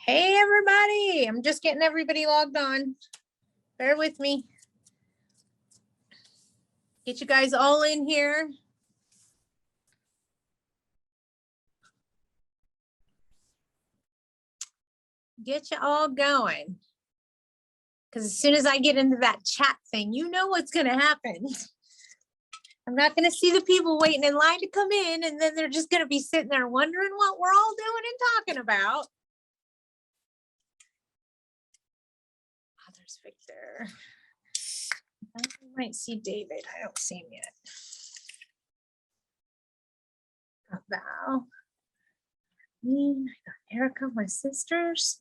Hey, everybody. I'm just getting everybody logged on. Bear with me. Get you guys all in here. Get you all going. Because as soon as I get into that chat thing, you know what's going to happen. I'm not going to see the people waiting in line to come in, and then they're just going to be sitting there wondering what we're all doing and talking about. Oh, there's Victor. I might see David. I don't see him yet. Got Val. I got Erica, my sisters.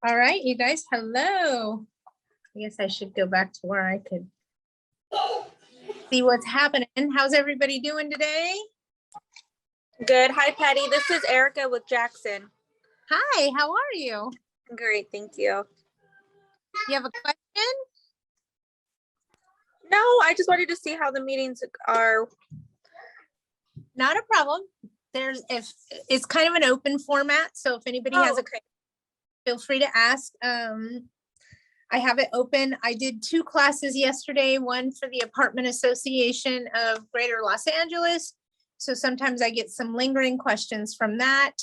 All right, you guys, hello. I guess I should go back to where I could see what's happening. How's everybody doing today? Good. Hi, Patty. This is Erica with Jackson. Hi, how are you? Great. Thank you. You have a question? No, I just wanted to see how the meetings are. Not a problem. If it's kind of an open format, so if anybody has a question, feel free to ask. I have it open. I did 2 classes yesterday, one for the Apartment Association of Greater Los Angeles. So sometimes I get some lingering questions from that.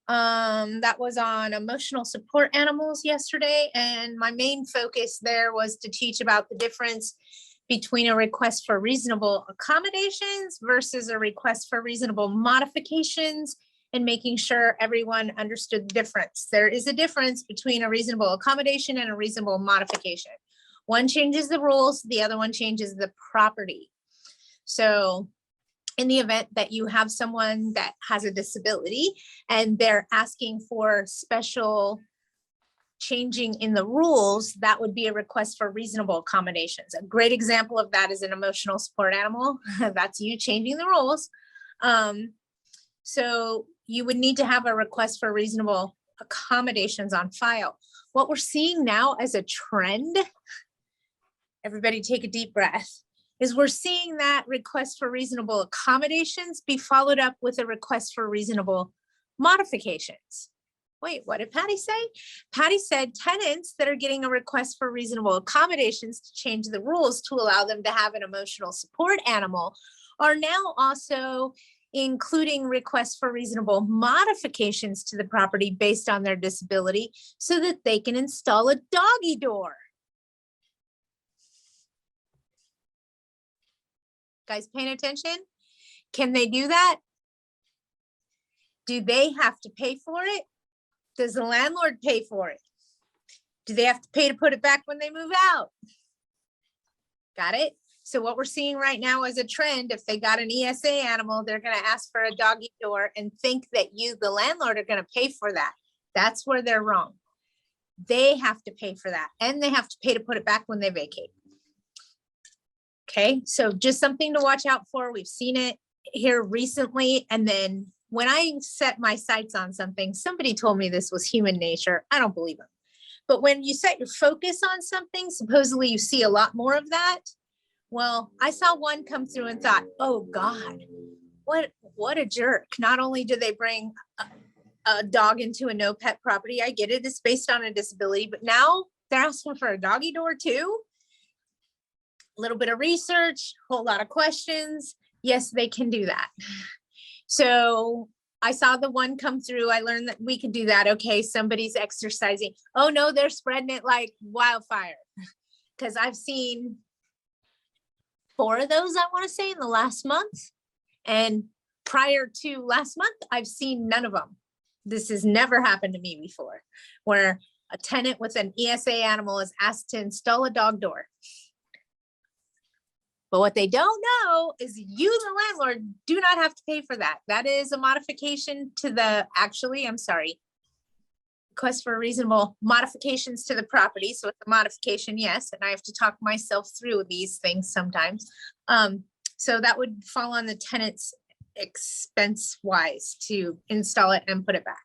That was on emotional support animals yesterday. And my main focus there was to teach about the difference between a request for reasonable accommodations versus a request for reasonable modifications, and making sure everyone understood the difference. There is a difference between a reasonable accommodation and a reasonable modification. One changes the rules, the other one changes the property. So in the event that you have someone that has a disability and they're asking for special changing in the rules, that would be a request for reasonable accommodations. A great example of that is an emotional support animal. That's you changing the rules. So you would need to have a request for reasonable accommodations on file. What we're seeing now as a trend, everybody take a deep breath, is we're seeing that request for reasonable accommodations be followed up with a request for reasonable modifications. Wait, what did Patty say? Patty said tenants that are getting a request for reasonable accommodations to change the rules to allow them to have an emotional support animal are now also including requests for reasonable modifications to the property based on their disability so that they can install a doggy door. Guys paying attention? Can they do that? Do they have to pay for it? Does the landlord pay for it? Do they have to pay to put it back when they move out? Got it? So what we're seeing right now is a trend. If they got an ESA animal, they're going to ask for a doggy door and think that you, the landlord, are going to pay for that. That's where they're wrong. They have to pay for that, and they have to pay to put it back when they vacate. Okay, so just something to watch out for. We've seen it here recently, and then when I set my sights on something, somebody told me this was human nature. I don't believe them. But when you set your focus on something, supposedly you see a lot more of that. Well, I saw one come through and thought, oh God, what a jerk. Not only do they bring a dog into a no pet property, I get it, it's based on a disability, but now they're asking for a doggy door too. A little bit of research, whole lot of questions. Yes, they can do that. So I saw the one come through. I learned that we could do that. Okay, somebody's exercising. Oh no, they're spreading it like wildfire. Because I've seen 4 of those, I want to say, in the last month. And prior to last month, I've seen none of them. This has never happened to me before, where a tenant with an ESA animal is asked to install a dog door. But what they don't know is you, the landlord, do not have to pay for that. That is a modification to the, request for reasonable modifications to the property. So it's a modification, yes, and I have to talk myself through these things sometimes. So that would fall on the tenant's expense wise to install it and put it back.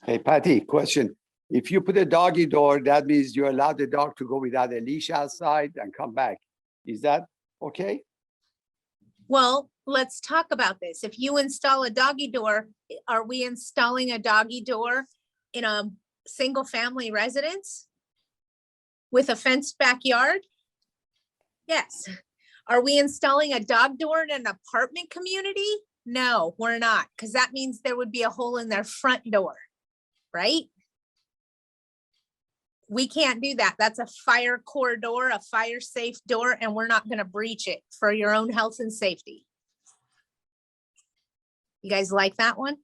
Hey, Patty, question. If you put a doggy door, that means you allow the dog to go without a leash outside and come back. Is that okay? Well, let's talk about this. If you install a doggy door, are we installing a doggy door in a single family residence with a fenced backyard? Yes. Are we installing a dog door in an apartment community? No, we're not, because that means there would be a hole in their front door, right? We can't do that. That's a fire core door, a fire safe door, and we're not going to breach it for your own health and safety. You guys like that one?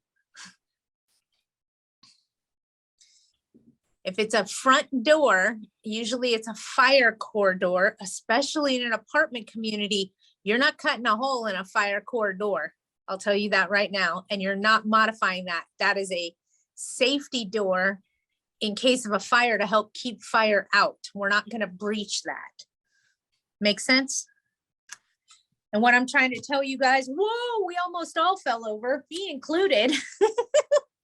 If it's a front door, usually it's a fire core door, especially in an apartment community. You're not cutting a hole in a fire core door. I'll tell you that right now. And you're not modifying that. That is a safety door in case of a fire to help keep fire out. We're not going to breach that. Make sense? And what I'm trying to tell you guys, whoa, we almost all fell over, me included.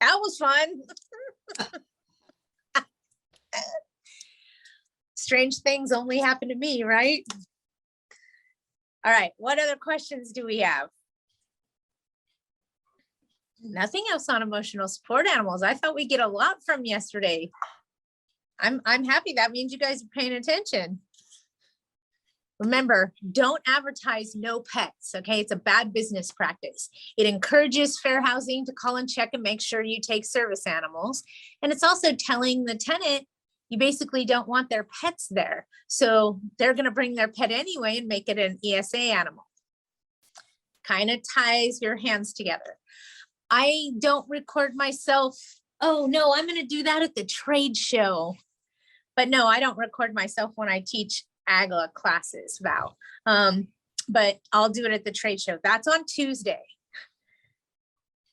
That was fun. Strange things only happen to me, right? All right, what other questions do we have? Nothing else on emotional support animals. I thought we get a lot from yesterday. I'm happy. That means you guys are paying attention. Remember, don't advertise no pets, okay? It's a bad business practice. It encourages fair housing to call and check and make sure you take service animals. And it's also telling the tenant you basically don't want their pets there. So they're gonna bring their pet anyway and make it an ESA animal. Kind of ties your hands together. I don't record myself. Oh no, I'm gonna do that at the trade show. But no, I don't record myself when I teach AGLA classes, Val. But I'll do it at the trade show. That's on Tuesday.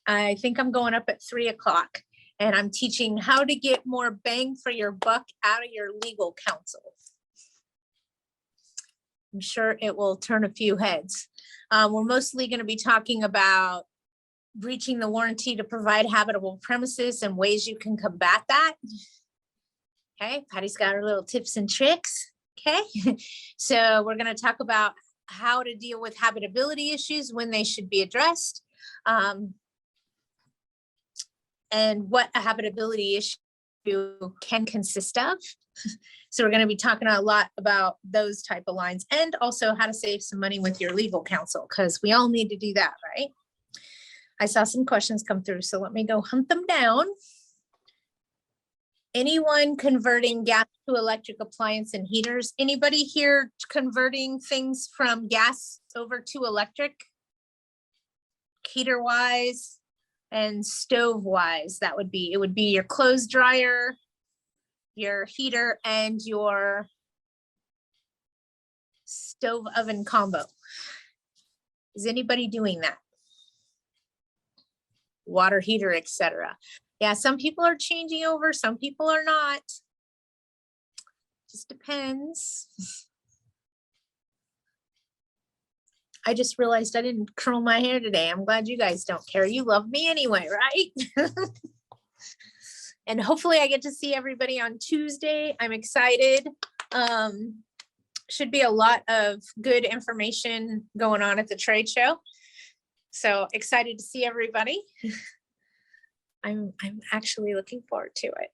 I think I'm going up at 3 o'clock and I'm teaching how to get more bang for your buck out of your legal counsel. I'm sure it will turn a few heads. We're mostly going to be talking about breaching the warranty to provide habitable premises and ways you can combat that. Okay, Patty's got her little tips and tricks. Okay, so we're going to talk about how to deal with habitability issues when they should be addressed, and what a habitability issue can consist of. So we're going to be talking a lot about those type of lines, and also how to save some money with your legal counsel, because we all need to do that, right? I saw some questions come through, so let me go hunt them down. Anyone converting gas to electric appliance and heaters? Anybody here converting things from gas over to electric? Heater wise and stove wise, that would be, it would be your clothes dryer, your heater, and your stove oven combo. Is anybody doing that? Water heater, etc. Yeah, some people are changing over, some people are not. Just depends. I just realized I didn't curl my hair today. I'm glad you guys don't care. You love me anyway, right? And hopefully I get to see everybody on Tuesday. I'm excited. Should be a lot of good information going on at the trade show. So excited to see everybody. I'm actually looking forward to it.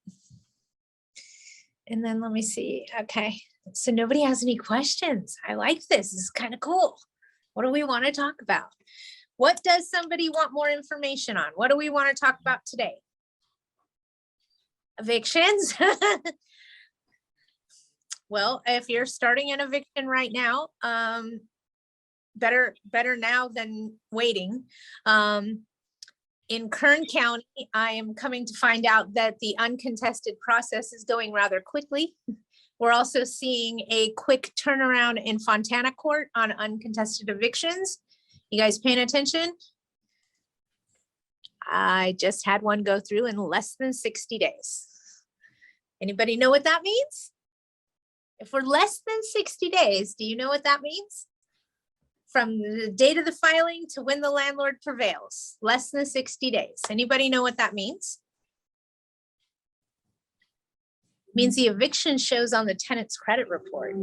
And then let me see. Okay, so nobody has any questions. I like this. This is kind of cool. What do we want to talk about? What does somebody want more information on? What do we want to talk about today? Evictions? Well, if you're starting an eviction right now, better now than waiting. In Kern County, I am coming to find out that the uncontested process is going rather quickly. We're also seeing a quick turnaround in Fontana Court on uncontested evictions. You guys paying attention? I just had one go through in less than 60 days. Anybody know what that means? If we're less than 60 days, do you know what that means? From the date of the filing to when the landlord prevails, less than 60 days. Anybody know what that means? It means the eviction shows on the tenant's credit report.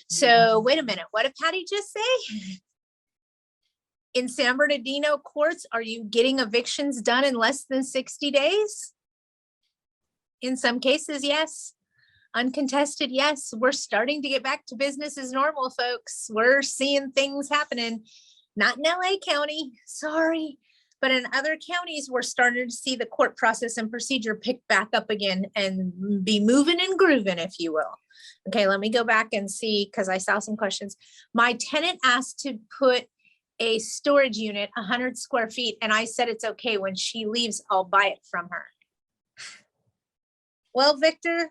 So wait a minute, what did Patty just say? In San Bernardino courts, are you getting evictions done in less than 60 days? In some cases, yes. Uncontested, yes. We're starting to get back to business as normal, folks. We're seeing things happening. Not in LA County, sorry. But in other counties, we're starting to see the court process and procedure pick back up again and be moving and grooving, if you will. Okay, let me go back and see, because I saw some questions. My tenant asked to put a storage unit, 100 square feet, and I said it's okay. When she leaves, I'll buy it from her. Well, Victor,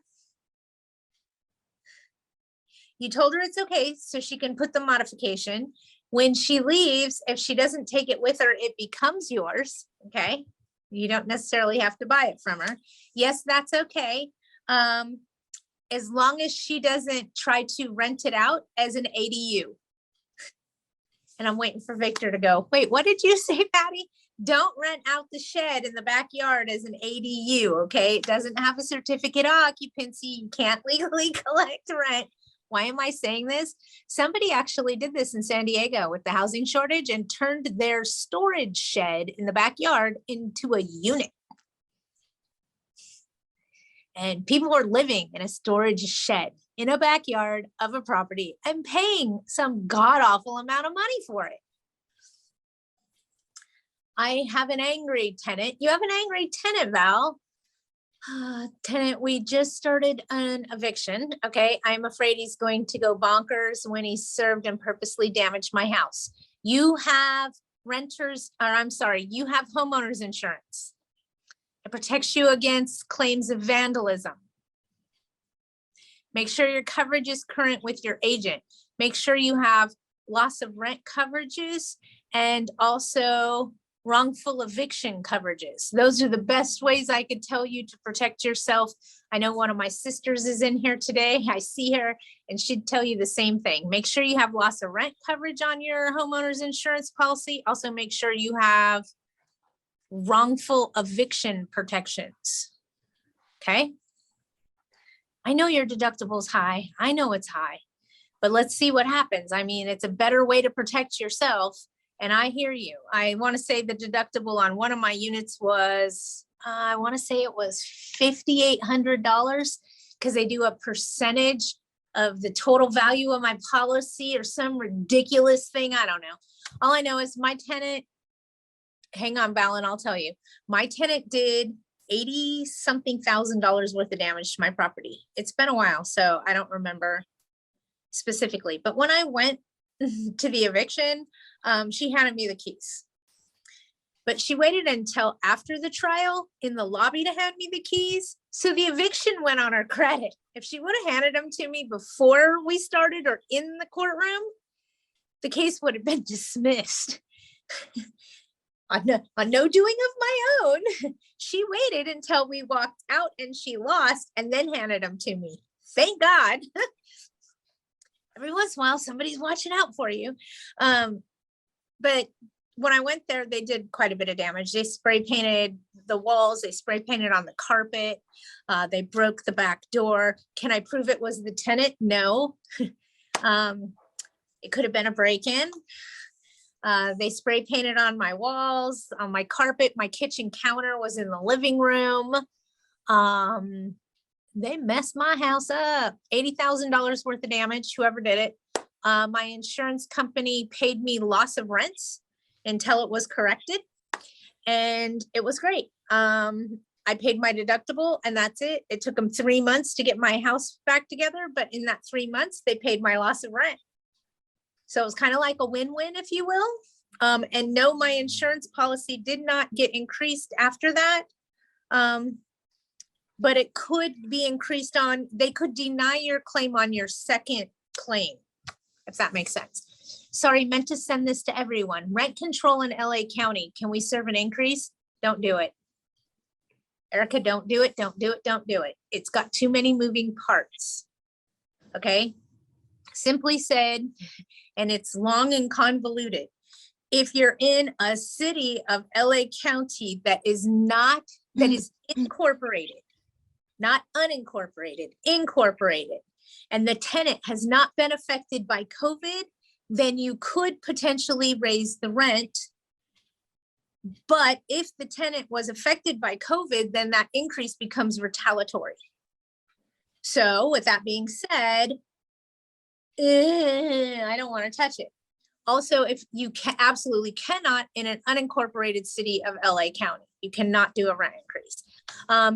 you told her it's okay, so she can put the modification. When she leaves, if she doesn't take it with her, it becomes yours, okay? You don't necessarily have to buy it from her. Yes, that's okay. As long as she doesn't try to rent it out as an ADU. And I'm waiting for Victor to go, wait, what did you say, Patty? Don't rent out the shed in the backyard as an ADU, okay? It doesn't have a certificate of occupancy. You can't legally collect rent. Why am I saying this? Somebody actually did this in San Diego with the housing shortage and turned their storage shed in the backyard into a unit. And people are living in a storage shed in a backyard of a property and paying some god-awful amount of money for it. I have an angry tenant. You have an angry tenant, Val. Tenant, we just started an eviction. Okay, I'm afraid he's going to go bonkers when he served and purposely damaged my house. You have renters, or I'm sorry, you have homeowners insurance. It protects you against claims of vandalism. Make sure your coverage is current with your agent. Make sure you have loss of rent coverages and also wrongful eviction coverages. Those are the best ways I could tell you to protect yourself. I know one of my sisters is in here today. I see her and she'd tell you the same thing. Make sure you have loss of rent coverage on your homeowner's insurance policy. Also make sure you have wrongful eviction protections. Okay. I know your deductible is high. I know it's high, but let's see what happens. I mean, it's a better way to protect yourself. And I hear you. I want to say the deductible on one of my units was, I want to say it was $5,800 because they do a percentage of the total value of my policy or some ridiculous thing. I don't know. All I know is my tenant, hang on, Val, and I'll tell you, my tenant did 80-something thousand dollars worth of damage to my property. It's been a while, so I don't remember specifically. But when I went to the eviction, she handed me the keys. But she waited until after the trial in the lobby to hand me the keys. So the eviction went on her credit. If she would have handed them to me before we started or in the courtroom, the case would have been dismissed. On no doing of my own. She waited until we walked out and she lost and then handed them to me. Thank God. Every once in a while, somebody's watching out for you. But when I went there, they did quite a bit of damage. They spray painted the walls. They spray painted on the carpet. They broke the back door. Can I prove it was the tenant? No. It could have been a break-in. They spray painted on my walls, on my carpet. My kitchen counter was in the living room. They messed my house up. $80,000 worth of damage, whoever did it. My insurance company paid me loss of rents until it was corrected. And it was great. I paid my deductible and that's it. It took them 3 months to get my house back together. But in that 3 months, they paid my loss of rent. So it was kind of like a win-win, if you will. And no, my insurance policy did not get increased after that. But it could be increased on, they could deny your claim on your second claim, if that makes sense. Sorry, meant to send this to everyone. Rent control in LA County. Can we serve an increase? Don't do it. Erica, don't do it. Don't do it. Don't do it. It's got too many moving parts. Okay. Simply said, and it's long and convoluted. If you're in a city of LA County that is incorporated, not unincorporated, incorporated, and the tenant has not been affected by COVID, then you could potentially raise the rent. But if the tenant was affected by COVID, then that increase becomes retaliatory. So with that being said, I don't want to touch it. Also, if you absolutely cannot in an unincorporated city of LA County, you cannot do a rent increase.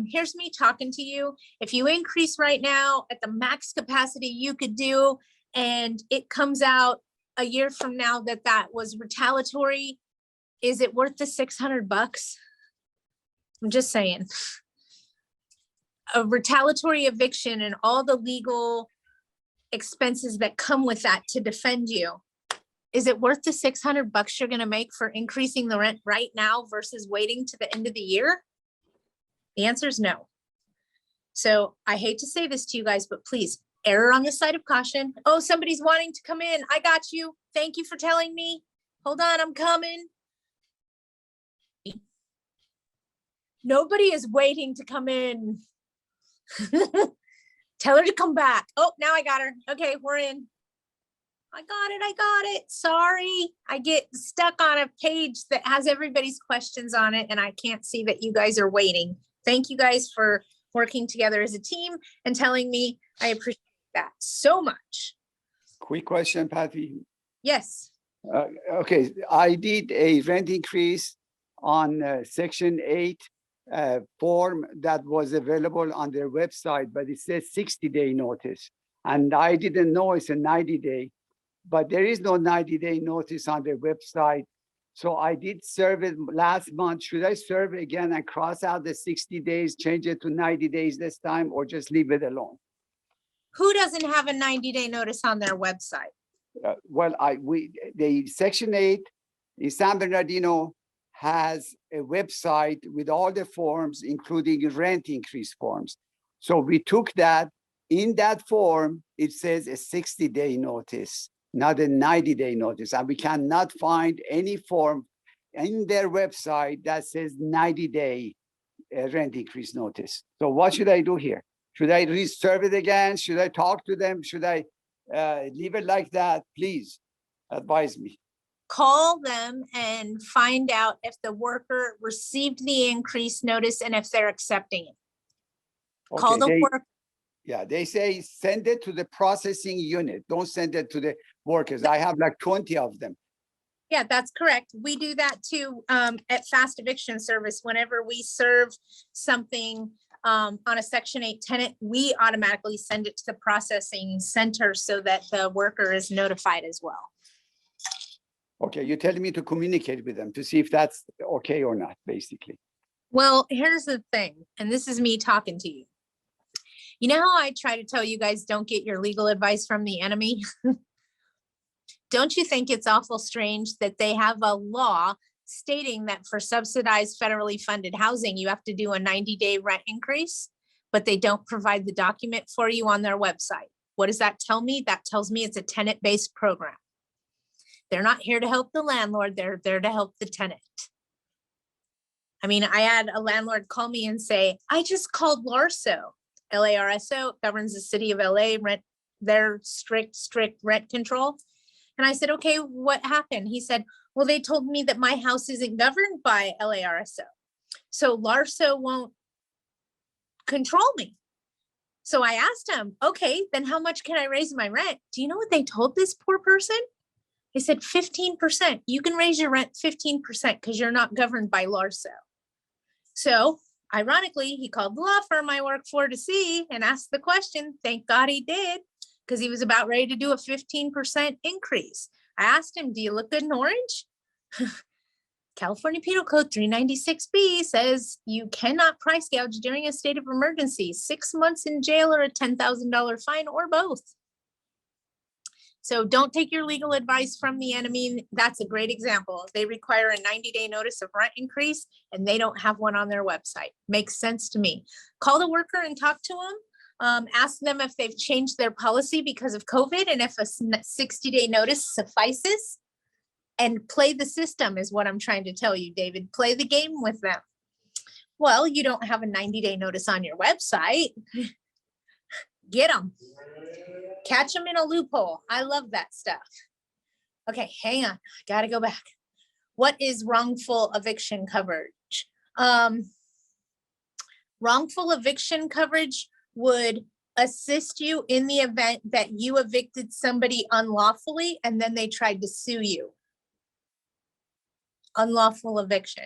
Here's me talking to you. If you increase right now at the max capacity you could do, and it comes out a year from now that that was retaliatory, is it worth the $600? I'm just saying. A retaliatory eviction and all the legal expenses that come with that to defend you. Is it worth the $600 you're gonna make for increasing the rent right now versus waiting to the end of the year? The answer is no. So I hate to say this to you guys, but please err on the side of caution. Oh, somebody's wanting to come in. I got you. Thank you for telling me. Hold on, I'm coming. Nobody is waiting to come in. Tell her to come back. Oh, now I got her. Okay, we're in. I got it. Sorry. I get stuck on a page that has everybody's questions on it and I can't see that you guys are waiting. Thank you guys for working together as a team and telling me. I appreciate that so much. Quick question, Patty. Yes. Okay, I did a rent increase on Section 8 form that was available on their website, but it says 60-day notice. And I didn't know it's a 90-day, but there is no 90-day notice on their website. So I did serve it last month. Should I serve it again and cross out the 60 days, change it to 90 days this time, or just leave it alone? Who doesn't have a 90-day notice on their website? Well, the Section 8 in San Bernardino has a website with all the forms, including rent increase forms. So we took that. In that form, it says a 60-day notice, not a 90-day notice. And we cannot find any form in their website that says 90-day rent increase notice. So what should I do here? Should I reserve it again? Should I talk to them? Should I leave it like that? Please advise me. Call them and find out if the worker received the increase notice and if they're accepting it. Call the worker. Yeah, they say send it to the processing unit. Don't send it to the workers. I have like 20 of them. Yeah, that's correct. We do that too at Fast Eviction Service. Whenever we serve something on a Section 8 tenant, we automatically send it to the processing center so that the worker is notified as well. Okay, you're telling me to communicate with them to see if that's okay or not, basically. Well, here's the thing, and this is me talking to you. You know how I try to tell you guys don't get your legal advice from the enemy? Don't you think it's awful strange that they have a law stating that for subsidized federally funded housing, you have to do a 90-day rent increase, but they don't provide the document for you on their website? What does that tell me? That tells me it's a tenant-based program. They're not here to help the landlord. They're there to help the tenant. I mean, I had a landlord call me and say, I just called LARSO. LARSO governs the city of LA, their strict rent control. And I said, okay, what happened? He said, well, they told me that my house isn't governed by LARSO. So LARSO won't control me. So I asked him, okay, then how much can I raise my rent? Do you know what they told this poor person? They said 15%. You can raise your rent 15% because you're not governed by LARSO. So ironically, he called the law firm I work for to see and asked the question. Thank God he did, because he was about ready to do a 15% increase. I asked him, do you look good in orange? California Penal Code 396B says you cannot price gouge during a state of emergency, 6 months in jail or a $10,000 fine or both. So don't take your legal advice from the enemy. That's a great example. They require a 90-day notice of rent increase and they don't have one on their website. Makes sense to me. Call the worker and talk to them. Ask them if they've changed their policy because of COVID and if a 60-day notice suffices. And play the system is what I'm trying to tell you, David. Play the game with them. Well, you don't have a 90-day notice on your website. Get them. Catch them in a loophole. I love that stuff. Okay, hang on. Got to go back. What is wrongful eviction coverage? Wrongful eviction coverage would assist you in the event that you evicted somebody unlawfully and then they tried to sue you. Unlawful eviction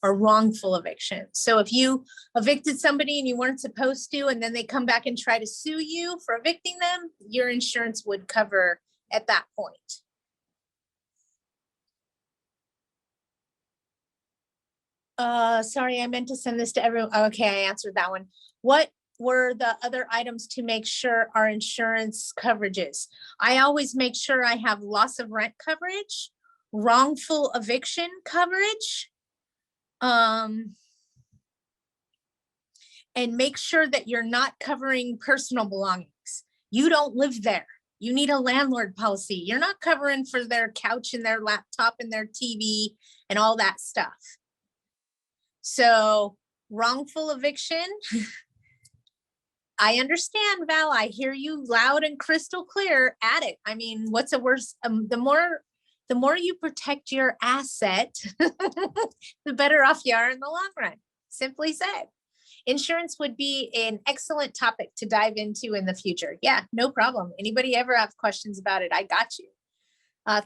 or wrongful eviction. So if you evicted somebody and you weren't supposed to, and then they come back and try to sue you for evicting them, your insurance would cover at that point. Sorry, I meant to send this to everyone. Okay, I answered that one. What were the other items to make sure our insurance coverages? I always make sure I have loss of rent coverage, wrongful eviction coverage, and make sure that you're not covering personal belongings. You don't live there. You need a landlord policy. You're not covering for their couch and their laptop and their TV and all that stuff. So wrongful eviction, I understand, Val. I hear you loud and crystal clear at it. I mean, what's the worst? The more you protect your asset, the better off you are in the long run. Simply said. Insurance would be an excellent topic to dive into in the future. Yeah, no problem. Anybody ever have questions about it? I got you.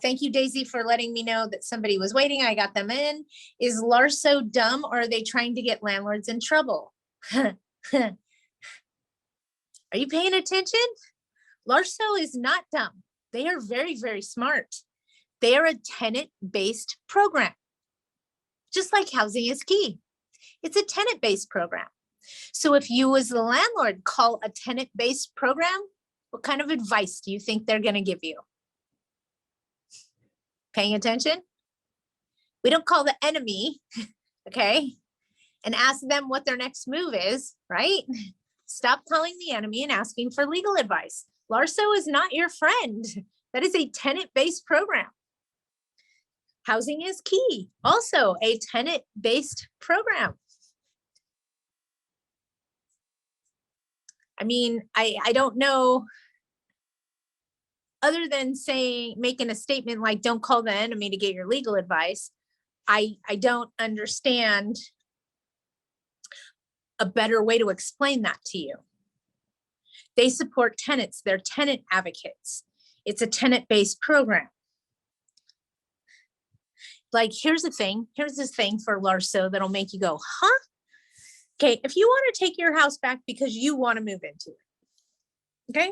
Thank you, Daisy, for letting me know that somebody was waiting. I got them in. Is Larso dumb, or are they trying to get landlords in trouble? Are you paying attention? Larso is not dumb. They are very, very smart. They are a tenant-based program. Just like Housing is Key. It's a tenant-based program. So if you as the landlord call a tenant-based program, what kind of advice do you think they're going to give you? Paying attention? We don't call the enemy, okay, and ask them what their next move is, right? Stop calling the enemy and asking for legal advice. Larso is not your friend. That is a tenant-based program. Housing is Key, also a tenant-based program. I mean, I don't know, other than saying, making a statement like, don't call the enemy to get your legal advice. I don't understand a better way to explain that to you. They support tenants. They're tenant advocates. It's a tenant-based program. Like, here's this thing for Larso that'll make you go, huh? Okay, if you want to take your house back because you want to move into it, okay?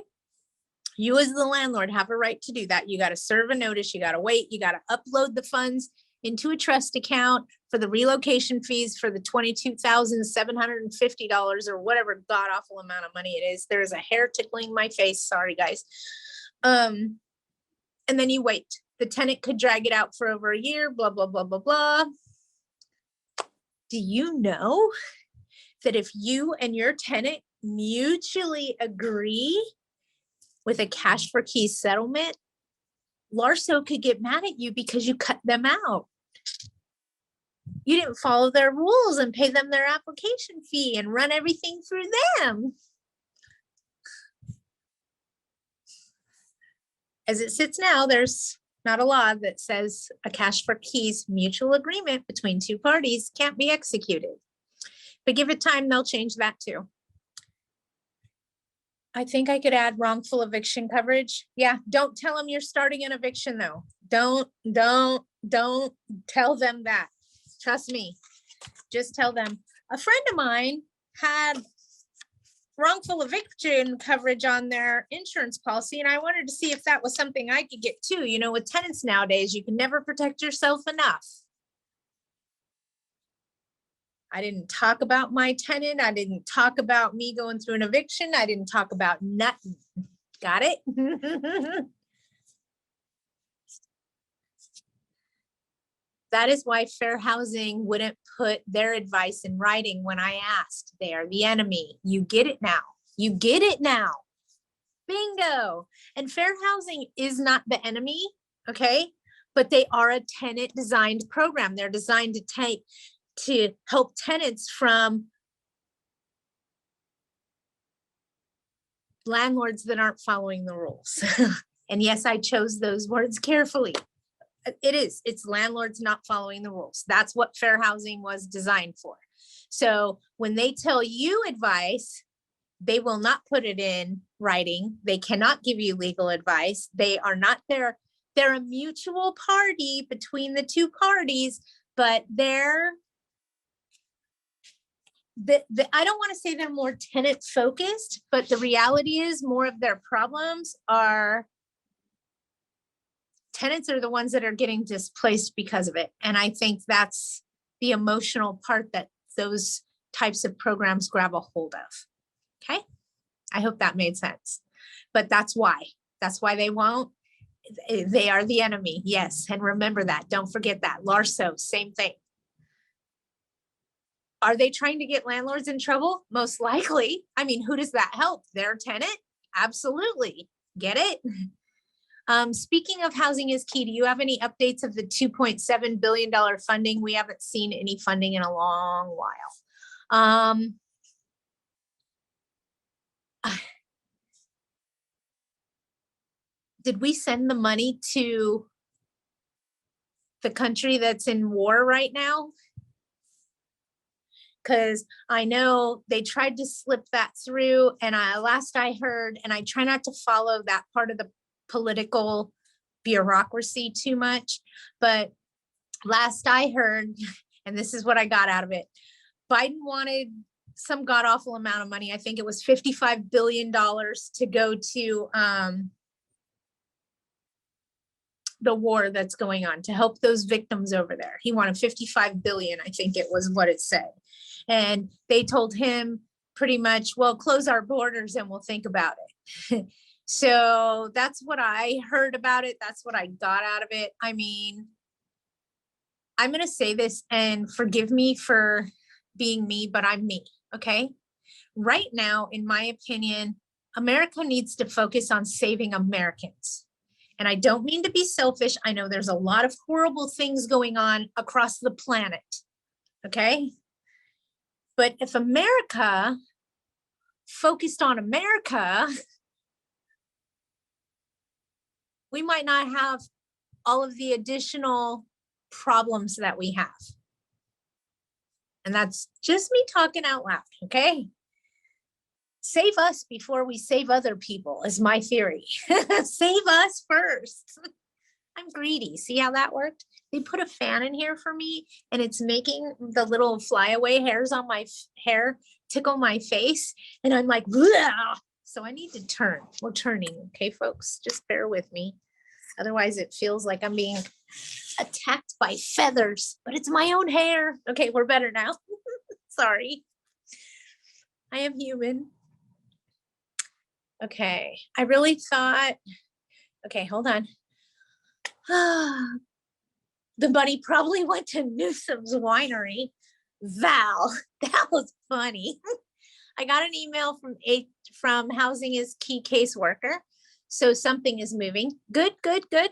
You as the landlord have a right to do that. You got to serve a notice, you got to wait, you got to upload the funds into a trust account for the relocation fees for the $22,750 or whatever god awful amount of money it is. There's a hair tickling my face, sorry guys. And then you wait. The tenant could drag it out for over a year, blah, blah, blah, blah, blah. Do you know that if you and your tenant mutually agree with a cash for keys settlement, Larso could get mad at you because you cut them out. You didn't follow their rules and pay them their application fee and run everything through them. As it sits now, there's not a law that says a cash for keys mutual agreement between two parties can't be executed. But give it time, they'll change that too. I think I could add wrongful eviction coverage. Yeah, don't tell them you're starting an eviction though. Don't tell them that. Trust me, just tell them. A friend of mine had wrongful eviction coverage on their insurance policy, and I wanted to see if that was something I could get too. You know, with tenants nowadays, you can never protect yourself enough. I didn't talk about my tenant. I didn't talk about me going through an eviction. I didn't talk about nothing. Got it? That is why Fair Housing wouldn't put their advice in writing when I asked. They are the enemy. You get it now. You get it now. Bingo. And Fair Housing is not the enemy, okay? But they are a tenant designed program. They're designed to help tenants from landlords that aren't following the rules. And yes, I chose those words carefully. It's landlords not following the rules. That's what fair housing was designed for. So when they tell you advice, they will not put it in writing. They cannot give you legal advice. They are not there. They're a mutual party between the two parties, but I don't want to say they're more tenant focused, but the reality is more of their problems are tenants are the ones that are getting displaced because of it. And I think that's the emotional part that those types of programs grab a hold of. Okay. I hope that made sense, but that's why they won't. They are the enemy. Yes. And remember that. Don't forget that. Larso, same thing. Are they trying to get landlords in trouble? Most likely. I mean, who does that help? Their tenant? Absolutely. Get it? Speaking of housing is key, do you have any updates of the $2.7 billion funding? We haven't seen any funding in a long while. Did we send the money to the country that's in war right now? Because I know they tried to slip that through, and last I heard, and I try not to follow that part of the political bureaucracy too much, but last I heard, and this is what I got out of it, Biden wanted some god awful amount of money. I think it was $55 billion to go to the war that's going on, to help those victims over there. He wanted 55 billion, I think it was what it said. And they told him pretty much, well, close our borders and we'll think about it. So that's what I heard about it. That's what I got out of it. I mean, I'm going to say this, and forgive me for being me, but I'm me. Okay. Right now, in my opinion, America needs to focus on saving Americans. And I don't mean to be selfish. I know there's a lot of horrible things going on across the planet. Okay. But if America focused on America, we might not have all of the additional problems that we have. And that's just me talking out loud. Okay. Save us before we save other people is my theory. Save us first. I'm greedy. See how that worked? They put a fan in here for me, and it's making the little flyaway hairs on my hair tickle my face. And I'm like, bleh! So I need to turn. We're turning. Okay, folks, just bear with me. Otherwise it feels like I'm being attacked by feathers, but it's my own hair. Okay, we're better now. Sorry. I am human. Okay, I really thought, okay, hold on. The money probably went to Newsom's winery. Val, that was funny. I got an email from Housing is Key caseworker. So something is moving. Good, good, good.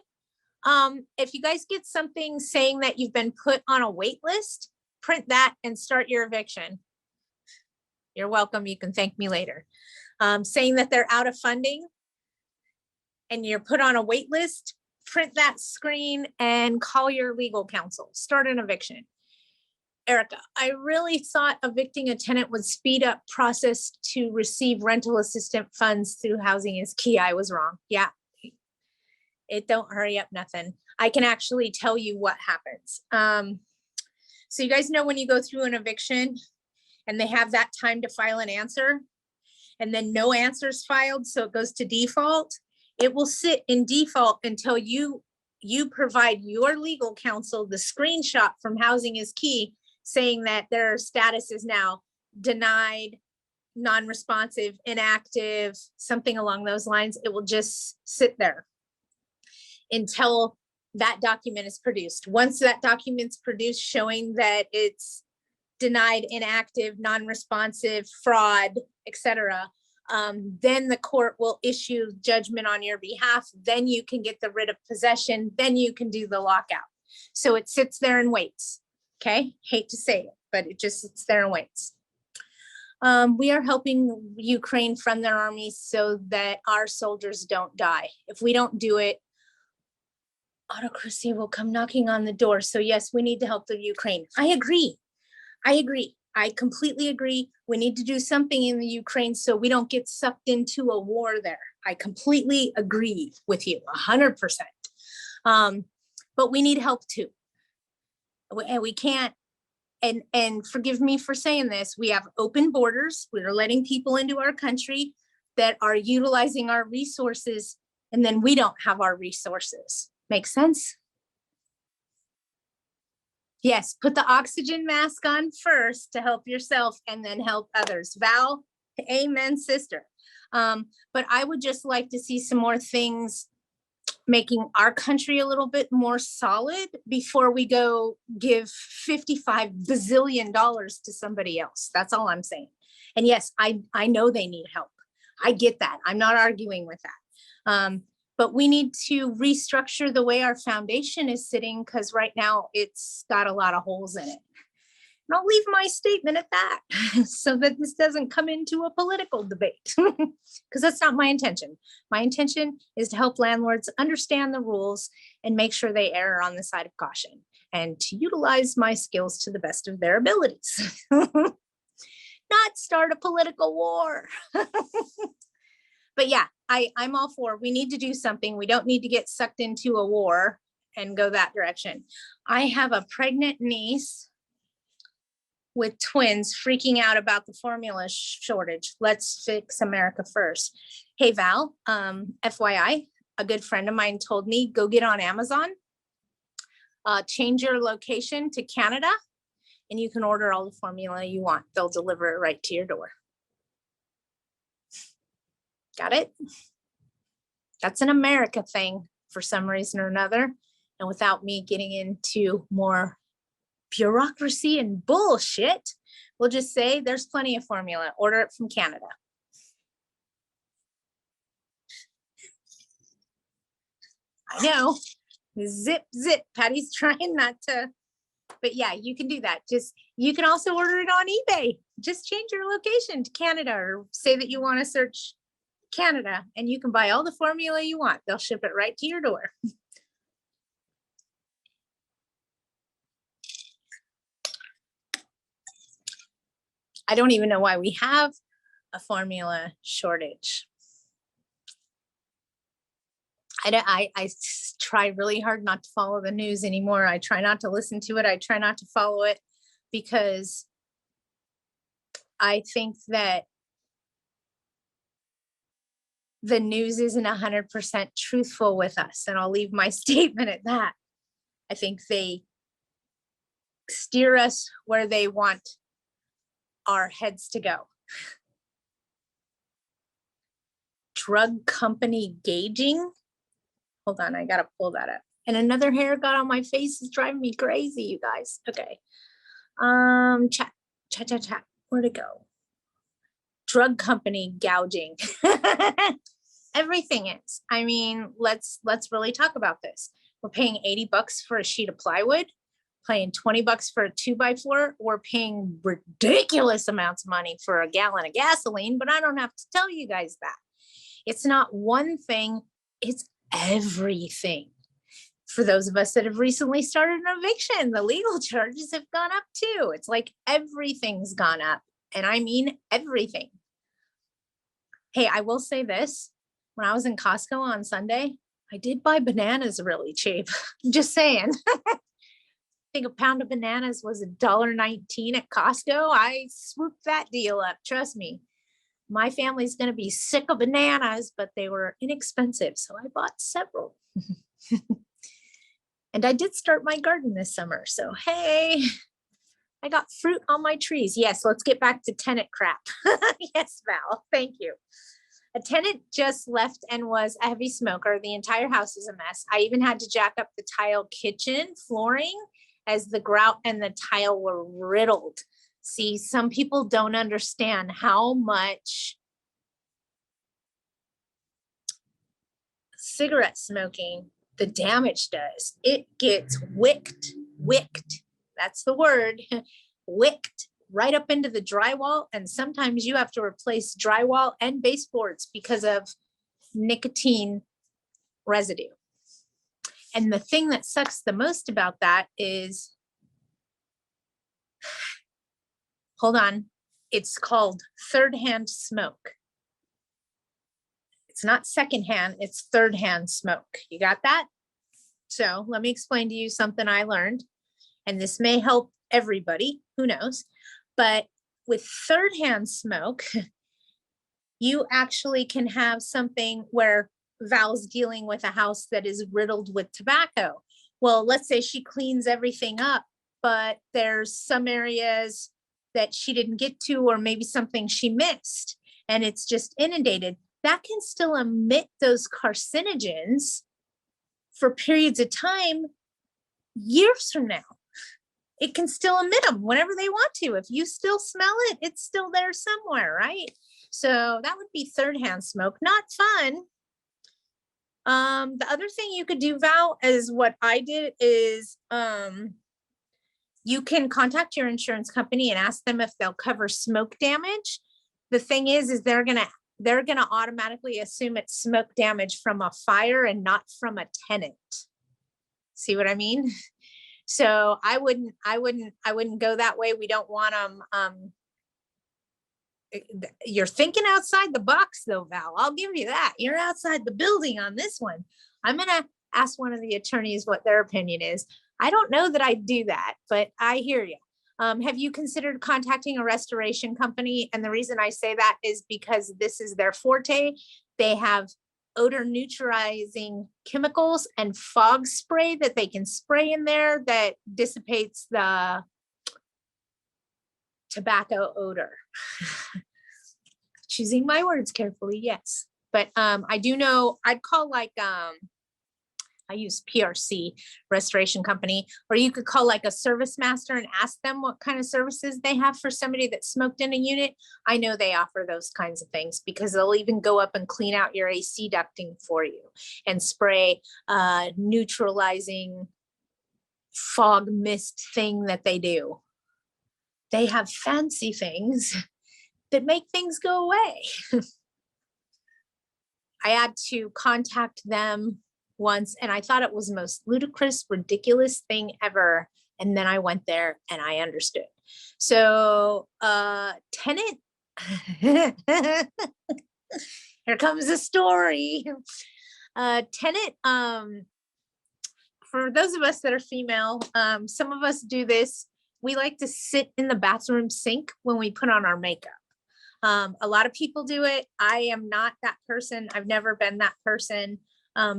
If you guys get something saying that you've been put on a wait list, print that and start your eviction. You're welcome. You can thank me later. Saying that they're out of funding and you're put on a wait list, print that screen and call your legal counsel. Start an eviction. Erica, I really thought evicting a tenant would speed up process to receive rental assistance funds through Housing is Key. I was wrong. Yeah, it don't hurry up nothing. I can actually tell you what happens. So you guys know when you go through an eviction and they have that time to file an answer and then no answers filed, so it goes to default. It will sit in default until you provide your legal counsel the screenshot from Housing is Key saying that their status is now denied, non-responsive, inactive, something along those lines. It will just sit there until that document is produced. Once that document's produced showing that it's denied, inactive, non-responsive, fraud, etc., then the court will issue judgment on your behalf. Then you can get the writ of possession. Then you can do the lockout. So it sits there and waits. Okay, hate to say it, but it just sits there and waits. We are helping Ukraine from their armies so that our soldiers don't die. If we don't do it, autocracy will come knocking on the door. So yes, we need to help the Ukraine. I agree. I completely agree. We need to do something in the Ukraine so we don't get sucked into a war there. I completely agree with you 100%. But we need help too. And we can't, and forgive me for saying this, we have open borders. We are letting people into our country that are utilizing our resources, and then we don't have our resources. Make sense? Yes, put the oxygen mask on first to help yourself and then help others. Val, amen, sister. But I would just like to see some more things making our country a little bit more solid before we go give $55 bazillion to somebody else. That's all I'm saying. And yes, I know they need help. I get that. I'm not arguing with that. But we need to restructure the way our foundation is sitting, because right now it's got a lot of holes in it. And I'll leave my statement at that so that this doesn't come into a political debate, because that's not my intention. My intention is to help landlords understand the rules and make sure they err on the side of caution and to utilize my skills to the best of their abilities, not start a political war. But yeah, I'm all for, we need to do something. We don't need to get sucked into a war and go that direction. I have a pregnant niece with twins freaking out about the formula shortage. Let's fix America first. Hey, Val, FYI, a good friend of mine told me, go get on Amazon, change your location to Canada, and you can order all the formula you want. They'll deliver it right to your door. Got it? That's an America thing for some reason or another. And without me getting into more bureaucracy and bullshit, we'll just say there's plenty of formula. Order it from Canada. I know. Zip, zip. Patty's trying not to. But yeah, you can do that. You can also order it on eBay. Just change your location to Canada, or say that you want to search Canada, and you can buy all the formula you want. They'll ship it right to your door. I don't even know why we have a formula shortage. I try really hard not to follow the news anymore. I try not to listen to it. I try not to follow it, because I think that the news isn't 100% truthful with us. And I'll leave my statement at that. I think they steer us where they want our heads to go. Drug company gauging. Hold on, I gotta pull that up. And another hair got on my face is driving me crazy, you guys. Okay. Chat. Where'd it go? Drug company gouging. Everything is. I mean, let's really talk about this. We're paying $80 for a sheet of plywood, paying $20 for a 2x4. We're paying ridiculous amounts of money for a gallon of gasoline, but I don't have to tell you guys that. It's not one thing, it's everything. For those of us that have recently started an eviction, the legal charges have gone up too. It's like everything's gone up, and I mean everything. Hey, I will say this. When I was in Costco on Sunday, I did buy bananas really cheap. Just saying. I think a pound of bananas was $1.19 at Costco. I swooped that deal up. Trust me. My family's going to be sick of bananas, but they were inexpensive. So I bought several. And I did start my garden this summer. So, hey, I got fruit on my trees. Yes, let's get back to tenant crap. Yes, Val, thank you. A tenant just left and was a heavy smoker. The entire house is a mess. I even had to jack up the tile kitchen flooring as the grout and the tile were riddled. See, some people don't understand how much cigarette smoking, the damage does. It gets wicked. That's the word. Wicked right up into the drywall. And sometimes you have to replace drywall and baseboards because of nicotine residue. And the thing that sucks the most about that is, hold on, it's called third-hand smoke. It's not secondhand, it's third-hand smoke. You got that? So let me explain to you something I learned, and this may help everybody, who knows? But with third-hand smoke, you actually can have something where Val's dealing with a house that is riddled with tobacco. Well, let's say she cleans everything up, but there's some areas that she didn't get to, or maybe something she missed, and it's just inundated. That can still emit those carcinogens for periods of time, years from now. It can still emit them whenever they want to. If you still smell it, it's still there somewhere, right? So that would be third-hand smoke, not fun. The other thing you could do, Val, is what I did is you can contact your insurance company and ask them if they'll cover smoke damage. The thing is they're gonna automatically assume it's smoke damage from a fire and not from a tenant. See what I mean? So I wouldn't go that way. We don't want them. You're thinking outside the box though, Val. I'll give you that. You're outside the building on this one. I'm gonna ask one of the attorneys what their opinion is. I don't know that I'd do that, but I hear you. Have you considered contacting a restoration company? And the reason I say that is because this is their forte. They have odor neutralizing chemicals and fog spray that they can spray in there that dissipates the tobacco odor. Choosing my words carefully, yes. But I do know I'd call like I use PRC Restoration Company, or you could call like a service master and ask them what kind of services they have for somebody that smoked in a unit. I know they offer those kinds of things because they'll even go up and clean out your AC ducting for you and spray neutralizing fog mist thing that they do. They have fancy things that make things go away. I had to contact them once and I thought it was the most ludicrous, ridiculous thing ever. And then I went there and I understood. So tenant, here comes the story. Tenant, for those of us that are female, some of us do this. We like to sit in the bathroom sink when we put on our makeup. A lot of people do it. I am not that person. I've never been that person.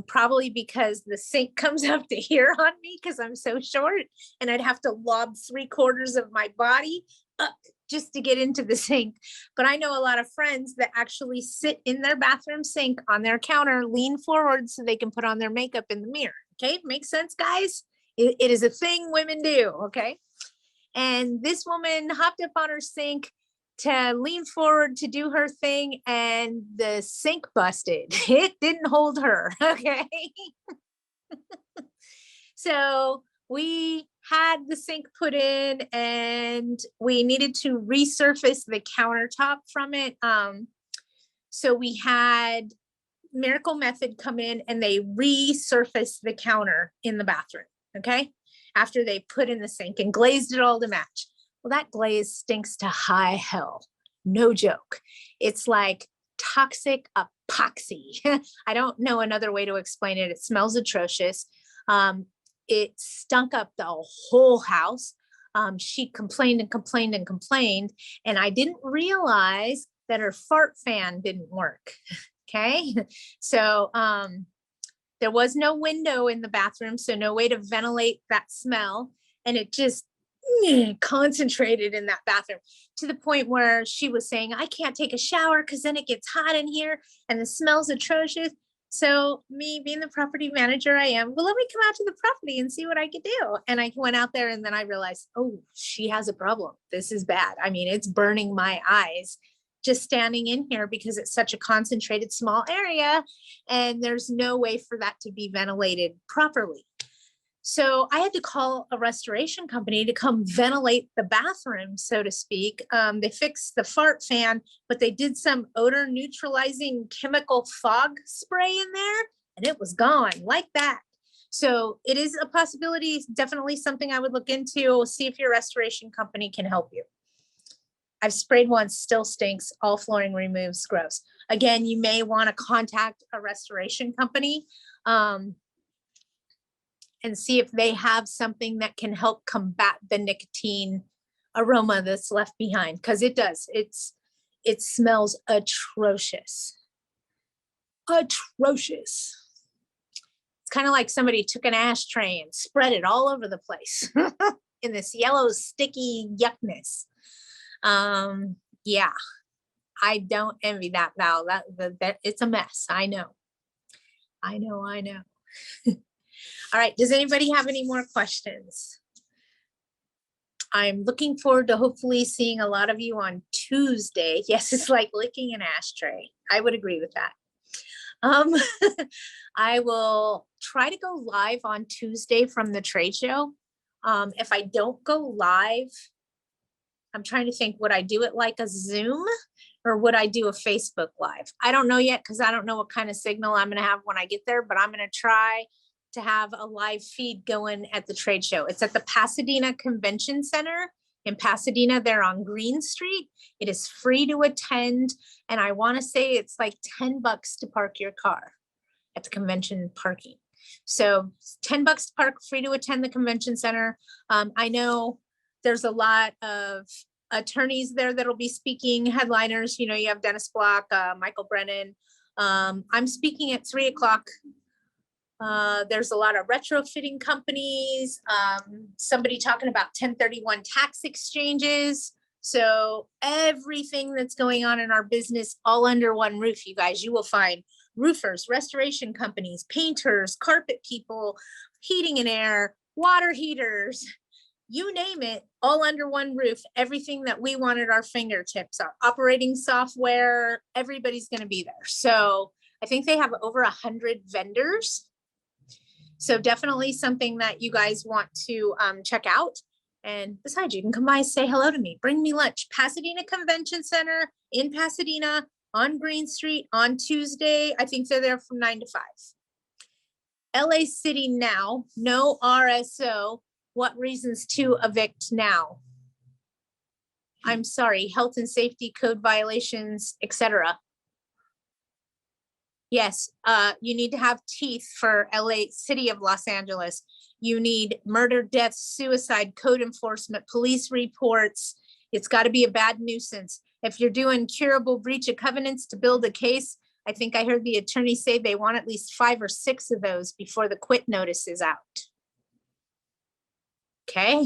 Probably because the sink comes up to here on me because I'm so short and I'd have to lob 3/4 of my body up just to get into the sink. But I know a lot of friends that actually sit in their bathroom sink on their counter, lean forward so they can put on their makeup in the mirror. Okay, makes sense, guys? It is a thing women do, okay? And this woman hopped up on her sink to lean forward to do her thing and the sink busted. It didn't hold her, okay? So we had the sink put in and we needed to resurface the countertop from it. So we had Miracle Method come in and they resurfaced the counter in the bathroom, okay? After they put in the sink and glazed it all to match. Well, that glaze stinks to high hell. No joke. It's like toxic epoxy. I don't know another way to explain it. It smells atrocious. It stunk up the whole house. She complained and complained and complained, and I didn't realize that her fart fan didn't work. Okay. So there was no window in the bathroom, so no way to ventilate that smell. And it just concentrated in that bathroom to the point where she was saying, I can't take a shower because then it gets hot in here and the smell's atrocious. So me being the property manager I am, well, let me come out to the property and see what I could do. And I went out there and then I realized, oh, she has a problem. This is bad. I mean, it's burning my eyes just standing in here because it's such a concentrated small area and there's no way for that to be ventilated properly. So I had to call a restoration company to come ventilate the bathroom, so to speak. They fixed the fart fan, but they did some odor neutralizing chemical fog spray in there, and it was gone like that. So it is a possibility, definitely something I would look into, see if your restoration company can help you. I've sprayed once, still stinks, all flooring removes, gross. Again, you may want to contact a restoration company and see if they have something that can help combat the nicotine aroma that's left behind, because it does. It smells atrocious. Atrocious. It's kind of like somebody took an ashtray and spread it all over the place in this yellow, sticky yuckness. Yeah, I don't envy that, Val. That it's a mess. I know. All right, does anybody have any more questions? I'm looking forward to hopefully seeing a lot of you on Tuesday. Yes, it's like licking an ashtray. I would agree with that. I will try to go live on Tuesday from the trade show. If I don't go live, I'm trying to think, would I do it like a Zoom or would I do a Facebook Live? I don't know yet, because I don't know what kind of signal I'm going to have when I get there, but I'm going to try to have a live feed going at the trade show. It's at the Pasadena Convention Center in Pasadena. They're on Green Street. It is free to attend. And I want to say it's like $10 to park your car at the convention parking. So $10 to park, free to attend the convention center. I know there's a lot of attorneys there that'll be speaking, headliners. You know, you have Dennis Block, Michael Brennan. I'm speaking at 3:00. There's a lot of retrofitting companies, somebody talking about 1031 tax exchanges. So everything that's going on in our business all under one roof, you guys. You will find roofers, restoration companies, painters, carpet people, heating and air, water heaters, you name it, all under one roof. Everything that we want at our fingertips, our operating software, everybody's going to be there. So I think they have over 100 vendors. So definitely something that you guys want to check out. And besides, you can come by and say hello to me. Bring me lunch. Pasadena Convention Center in Pasadena on Green Street on Tuesday. I think they're there from 9 to 5. LA City now, no RSO. What reasons to evict now? I'm sorry, health and safety code violations, etc. Yes, you need to have teeth for LA, City of Los Angeles. You need murder, death, suicide, code enforcement, police reports. It's got to be a bad nuisance. If you're doing curable breach of covenants to build a case, I think I heard the attorney say they want at least 5 or 6 of those before the quit notice is out. Okay,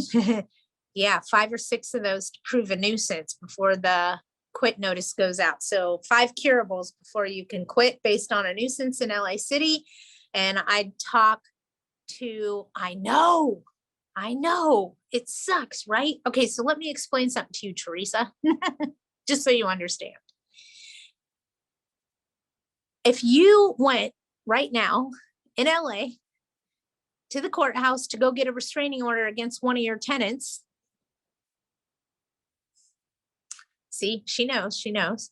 yeah, 5 or 6 of those to prove a nuisance before the quit notice goes out. So 5 curables before you can quit based on a nuisance in LA City. And I'd talk to, I know, it sucks, right? Okay, so let me explain something to you, Teresa, just so you understand. If you went right now in LA to the courthouse to go get a restraining order against one of your tenants, see, she knows.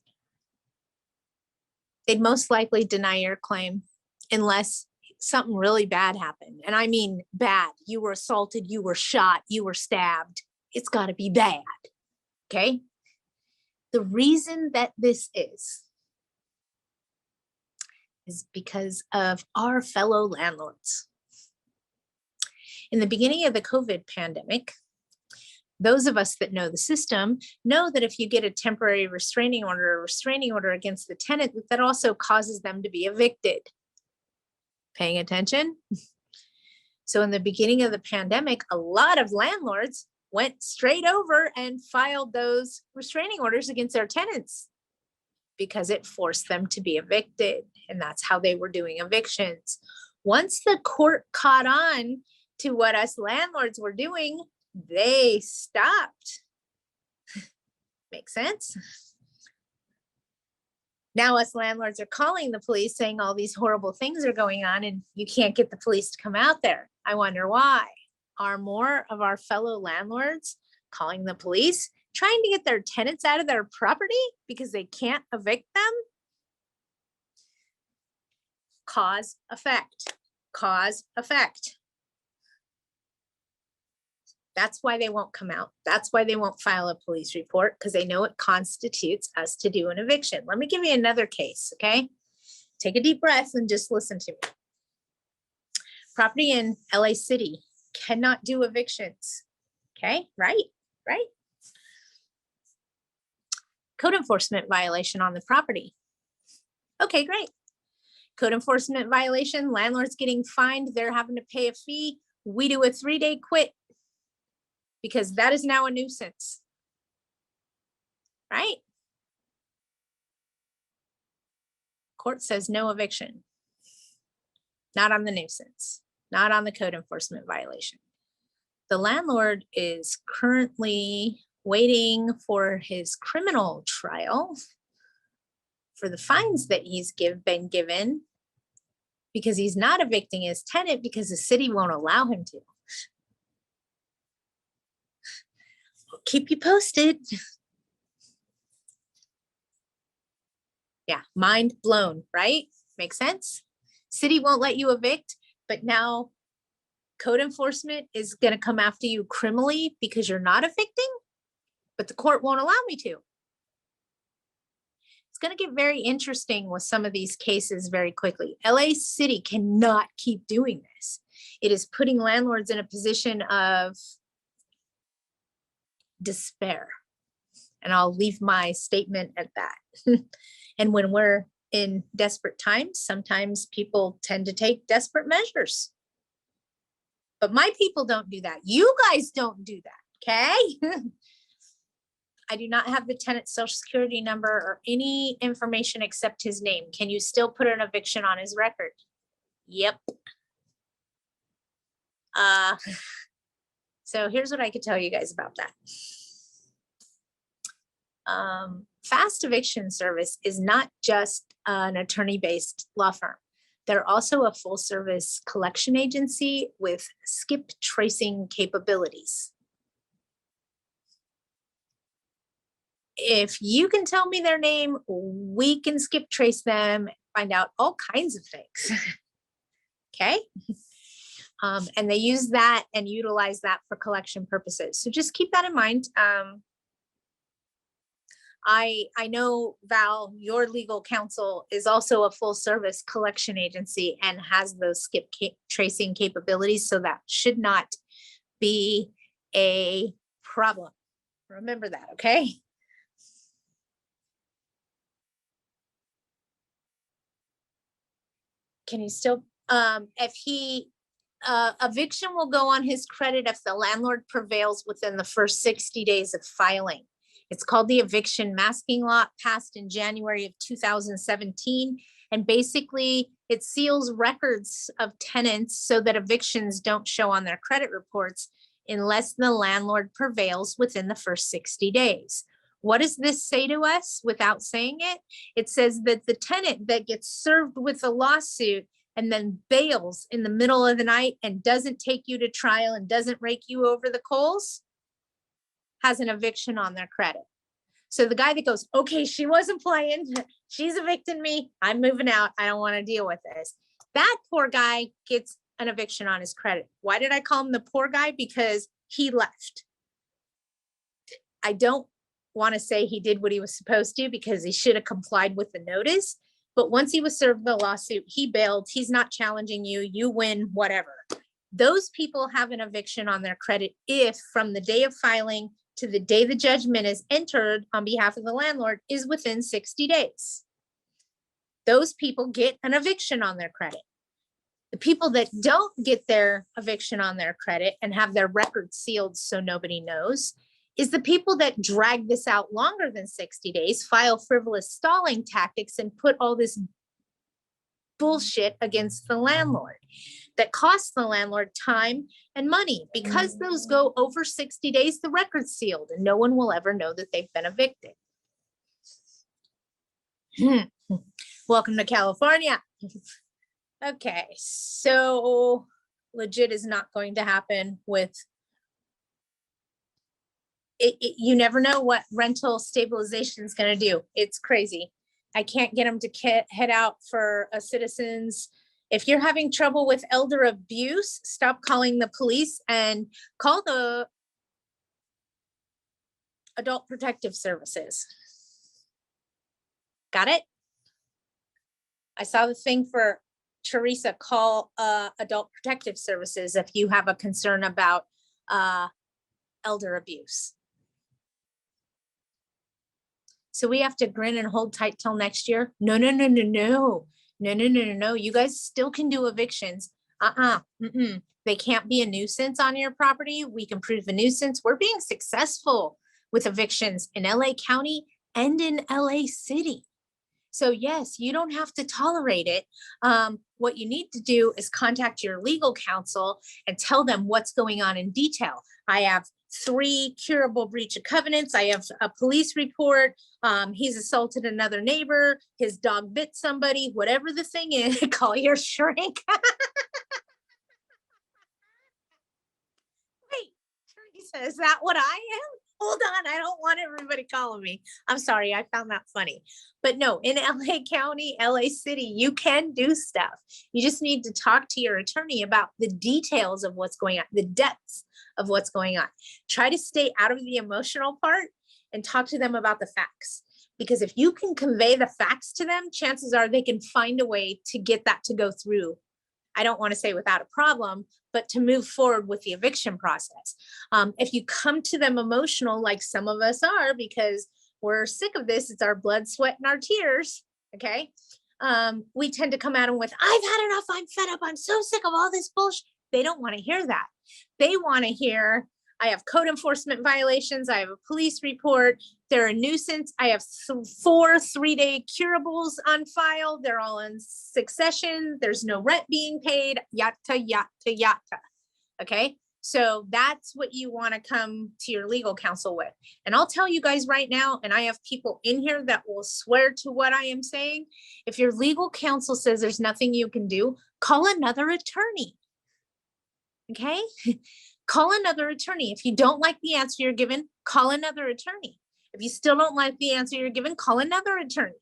They'd most likely deny your claim unless something really bad happened. And I mean bad. You were assaulted, you were shot, you were stabbed. It's got to be bad. Okay? The reason that this is because of our fellow landlords. In the beginning of the COVID pandemic, those of us that know the system know that if you get a temporary restraining order against the tenant, that also causes them to be evicted. Paying attention? So in the beginning of the pandemic, a lot of landlords went straight over and filed those restraining orders against their tenants because it forced them to be evicted. And that's how they were doing evictions. Once the court caught on to what us landlords were doing, they stopped. Make sense? Now us landlords are calling the police saying all these horrible things are going on and you can't get the police to come out there. I wonder why. Are more of our fellow landlords calling the police, trying to get their tenants out of their property because they can't evict them? Cause, effect, cause, effect. That's why they won't come out. That's why they won't file a police report, because they know it constitutes us to do an eviction. Let me give you another case, okay? Take a deep breath and just listen to me. Property in LA City cannot do evictions, okay? Right? Code enforcement violation on the property. Okay, great. Code enforcement violation, landlord's getting fined, they're having to pay a fee. We do a 3-day quit because that is now a nuisance, right? Court says no eviction. Not on the nuisance, not on the code enforcement violation. The landlord is currently waiting for his criminal trial for the fines that he's been given because he's not evicting his tenant because the city won't allow him to. I'll keep you posted. Yeah, mind blown, right? Makes sense? City won't let you evict, but now code enforcement is going to come after you criminally because you're not evicting, but the court won't allow me to. It's going to get very interesting with some of these cases very quickly. LA City cannot keep doing this. It is putting landlords in a position of despair. And I'll leave my statement at that. And when we're in desperate times, sometimes people tend to take desperate measures. But my people don't do that. You guys don't do that, okay? I do not have the tenant's social security number or any information except his name. Can you still put an eviction on his record? Yep. So here's what I could tell you guys about that. Fast Eviction Service is not just an attorney-based law firm. They're also a full-service collection agency with skip tracing capabilities. If you can tell me their name, we can skip trace them, find out all kinds of things. Okay? And they use that and utilize that for collection purposes. So just keep that in mind. I know, Val, your legal counsel is also a full service collection agency and has those skip tracing capabilities. So that should not be a problem. Remember that, okay? Can you still, if he, eviction will go on his credit if the landlord prevails within the first 60 days of filing. It's called the eviction masking law, passed in January of 2017. And basically it seals records of tenants so that evictions don't show on their credit reports unless the landlord prevails within the first 60 days. What does this say to us without saying it? It says that the tenant that gets served with a lawsuit and then bails in the middle of the night and doesn't take you to trial and doesn't rake you over the coals has an eviction on their credit. So the guy that goes, okay, she wasn't playing, she's evicting me, I'm moving out, I don't want to deal with this. That poor guy gets an eviction on his credit. Why did I call him the poor guy? Because he left. I don't want to say he did what he was supposed to because he should have complied with the notice. But once he was served the lawsuit, he bailed. He's not challenging you. You win, whatever. Those people have an eviction on their credit if from the day of filing to the day the judgment is entered on behalf of the landlord is within 60 days. Those people get an eviction on their credit. The people that don't get their eviction on their credit and have their records sealed so nobody knows is the people that drag this out longer than 60 days, file frivolous stalling tactics, and put all this bullshit against the landlord that costs the landlord time and money. Because those go over 60 days, the record's sealed and no one will ever know that they've been evicted. Welcome to California. Okay, so legit is not going to happen with it. You never know what rental stabilization is going to do. It's crazy. I can't get them to head out for a citizens. If you're having trouble with elder abuse, stop calling the police and call the Adult Protective Services. Got it? I saw the thing for Teresa, call Adult Protective Services if you have a concern about elder abuse. So we have to grin and hold tight till next year? No. You guys still can do evictions. They can't be a nuisance on your property. We can prove a nuisance. We're being successful with evictions in LA County and in LA City. So yes, you don't have to tolerate it. What you need to do is contact your legal counsel and tell them what's going on in detail. I have 3 curable breach of covenants. I have a police report. He's assaulted another neighbor. His dog bit somebody, whatever the thing is, call your shrink. Wait, Teresa, is that what I am? Hold on, I don't want everybody calling me. I'm sorry, I found that funny. But no, in LA County, LA City, you can do stuff. You just need to talk to your attorney about the details of what's going on, the depths of what's going on. Try to stay out of the emotional part and talk to them about the facts. Because if you can convey the facts to them, chances are they can find a way to get that to go through. I don't want to say without a problem, but to move forward with the eviction process. If you come to them emotional, like some of us are, because we're sick of this, it's our blood, sweat, and our tears, okay? We tend to come at them with, I've had enough, I'm fed up, I'm so sick of all this bullshit. They don't want to hear that. They want to hear, I have code enforcement violations, I have a police report, they're a nuisance, I have 4 3-day curables on file, they're all in succession, there's no rent being paid, yata. Okay, so that's what you want to come to your legal counsel with. And I'll tell you guys right now, and I have people in here that will swear to what I am saying. If your legal counsel says there's nothing you can do, call another attorney. Okay, call another attorney. If you don't like the answer you're given, call another attorney. If you still don't like the answer you're given, call another attorney.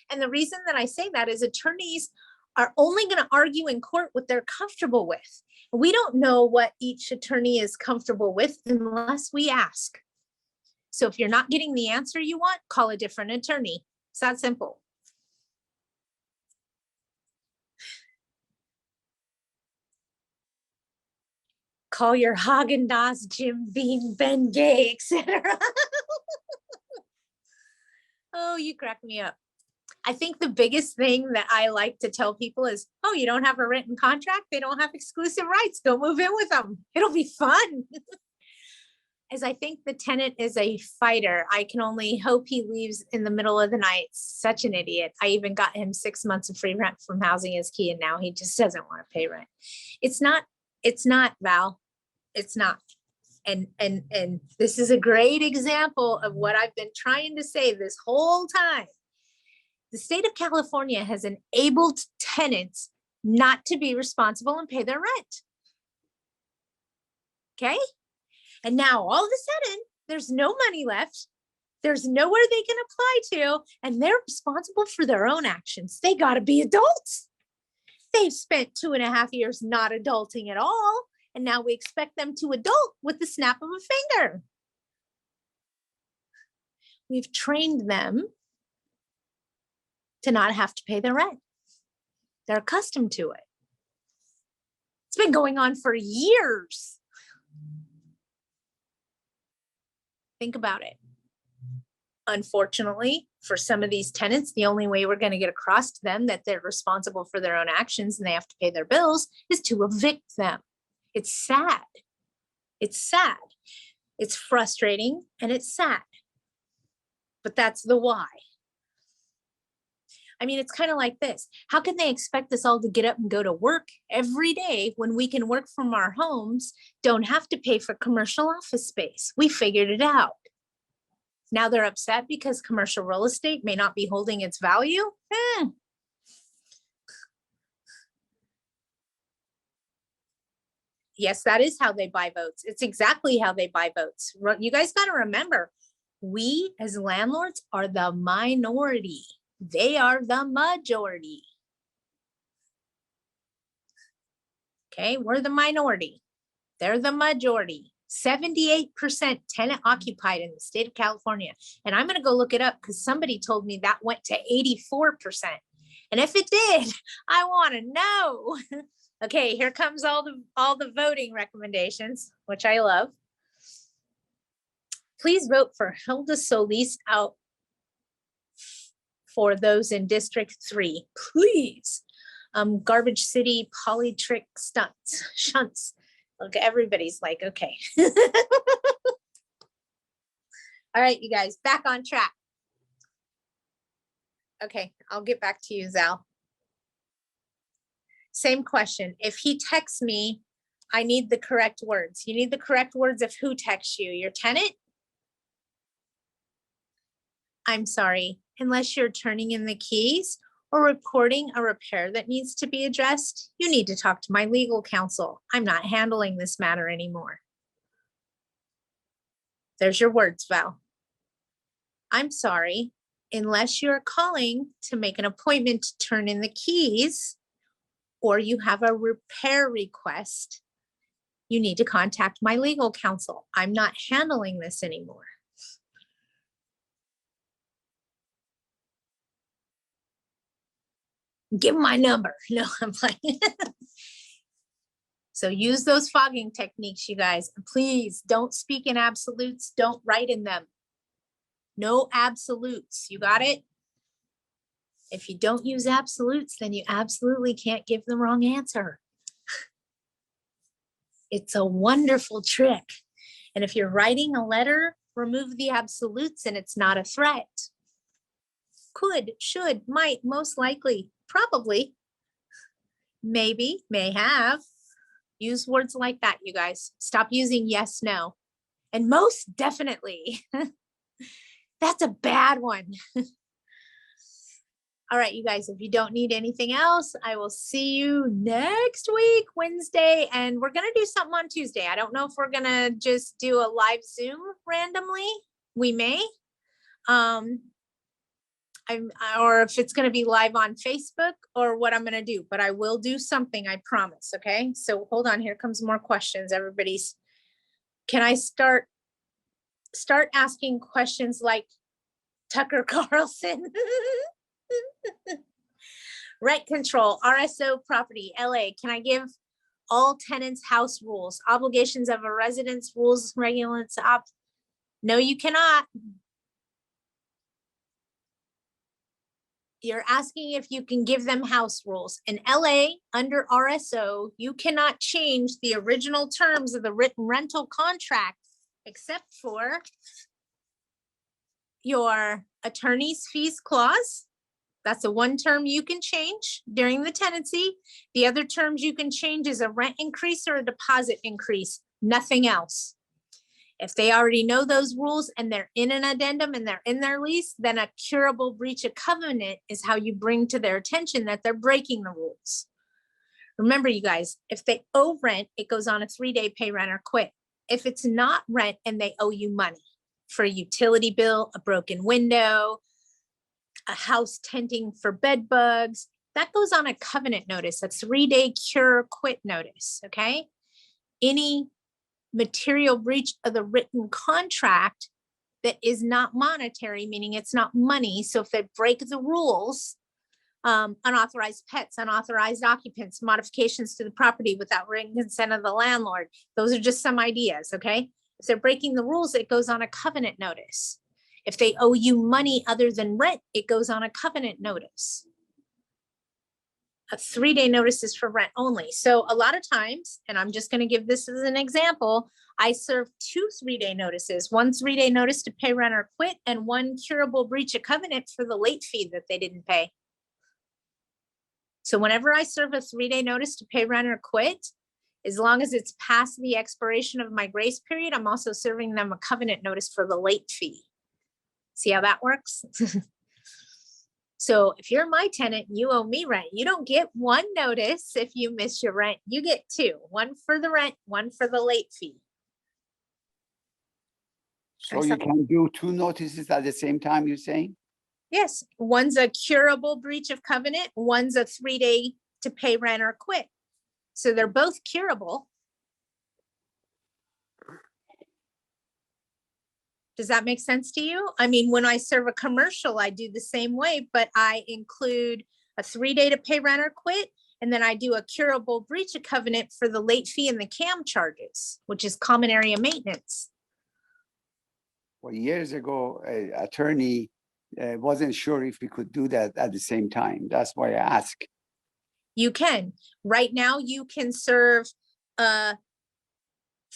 And the reason that I say that is attorneys are only going to argue in court what they're comfortable with. We don't know what each attorney is comfortable with unless we ask. So if you're not getting the answer you want, call a different attorney. It's that simple. Call your Haagen-Dazs, Jim Beam, Ben Gay, etc. Oh, you crack me up. I think the biggest thing that I like to tell people is, oh, you don't have a written contract? They don't have exclusive rights. Go move in with them. It'll be fun. As I think the tenant is a fighter, I can only hope he leaves in the middle of the night. Such an idiot. I even got him 6 months of free rent from Housing is Key, and now he just doesn't want to pay rent. It's not, Val. It's not. And this is a great example of what I've been trying to say this whole time. The state of California has enabled tenants not to be responsible and pay their rent. Okay? And now all of a sudden, there's no money left. There's nowhere they can apply to, and they're responsible for their own actions. They got to be adults. They've spent 2.5 years not adulting at all, and now we expect them to adult with the snap of a finger. We've trained them to not have to pay their rent. They're accustomed to it. It's been going on for years. Think about it. Unfortunately, for some of these tenants, the only way we're going to get across to them that they're responsible for their own actions and they have to pay their bills is to evict them. It's sad. It's sad. It's frustrating and it's sad. But that's the why. I mean, it's kind of like this. How can they expect us all to get up and go to work every day when we can work from our homes, don't have to pay for commercial office space? We figured it out. Now they're upset because commercial real estate may not be holding its value. Yes, that is how they buy votes. It's exactly how they buy votes. You guys got to remember, we as landlords are the minority. They are the majority. Okay, we're the minority. They're the majority. 78% tenant occupied in the state of California. And I'm going to go look it up because somebody told me that went to 84%. And if it did, I want to know. Okay, here comes all the voting recommendations, which I love. Please vote for Hilda Solis out for those in District 3, please. Garbage City, Polytrick Shunts. Look, everybody's like, okay. All right, you guys, back on track. Okay, I'll get back to you, Zal. Same question. If he texts me, I need the correct words. You need the correct words of who texts you, your tenant? I'm sorry, unless you're turning in the keys or reporting a repair that needs to be addressed, you need to talk to my legal counsel. I'm not handling this matter anymore. There's your words, Val. I'm sorry, unless you're calling to make an appointment to turn in the keys or you have a repair request, you need to contact my legal counsel. I'm not handling this anymore. Give my number. No, I'm playing. So use those fogging techniques, you guys. Please don't speak in absolutes. Don't write in them. No absolutes. You got it? If you don't use absolutes, then you absolutely can't give the wrong answer. It's a wonderful trick. And if you're writing a letter, remove the absolutes and it's not a threat. Could, should, might, most likely, probably, maybe, may have. Use words like that, you guys. Stop using yes, no. And most definitely. That's a bad one. All right, you guys, if you don't need anything else, I will see you next week, Wednesday, and we're going to do something on Tuesday. I don't know if we're going to just do a live Zoom randomly. We may. Or if it's going to be live on Facebook or what I'm going to do, but I will do something, I promise. Okay. So hold on. Here comes more questions. Everybody's, can I start asking questions like Tucker Carlson? Rent control, RSO property, LA. Can I give all tenants house rules, obligations of a residence, rules, regulations? No, you cannot. You're asking if you can give them house rules. In LA, under RSO, you cannot change the original terms of the written rental contract except for your attorney's fees clause. That's the one term you can change during the tenancy. The other terms you can change is a rent increase or a deposit increase, nothing else. If they already know those rules and they're in an addendum and they're in their lease, then a curable breach of covenant is how you bring to their attention that they're breaking the rules. Remember, you guys, if they owe rent, it goes on a 3-day pay rent or quit. If it's not rent and they owe you money for a utility bill, a broken window, a house tenting for bed bugs, that goes on a covenant notice, a 3-day cure quit notice, okay? Any material breach of the written contract that is not monetary, meaning it's not money. So if they break the rules, unauthorized pets, unauthorized occupants, modifications to the property without written consent of the landlord, those are just some ideas, okay? If they're breaking the rules, it goes on a covenant notice. If they owe you money other than rent, it goes on a covenant notice. A 3-day notice is for rent only. So a lot of times, and I'm just going to give this as an example, I serve 2 3-day notices, 1 3-day notice to pay rent or quit, and 1 curable breach of covenant for the late fee that they didn't pay. So whenever I serve a 3-day notice to pay rent or quit, as long as it's past the expiration of my grace period, I'm also serving them a covenant notice for the late fee. See how that works? So if you're my tenant, you owe me rent. You don't get one notice if you miss your rent. You get two, one for the rent, one for the late fee. So you can do two notices at the same time, you're saying? Yes, one's a curable breach of covenant, one's a 3-day to pay rent or quit. So they're both curable. Does that make sense to you? I mean, when I serve a commercial, I do the same way, but I include a 3-day to pay rent or quit. And then I do a curable breach of covenant for the late fee and the CAM charges, which is common area maintenance. Well, years ago, an attorney wasn't sure if we could do that at the same time. That's why I asked. You can. Right now, you can serve a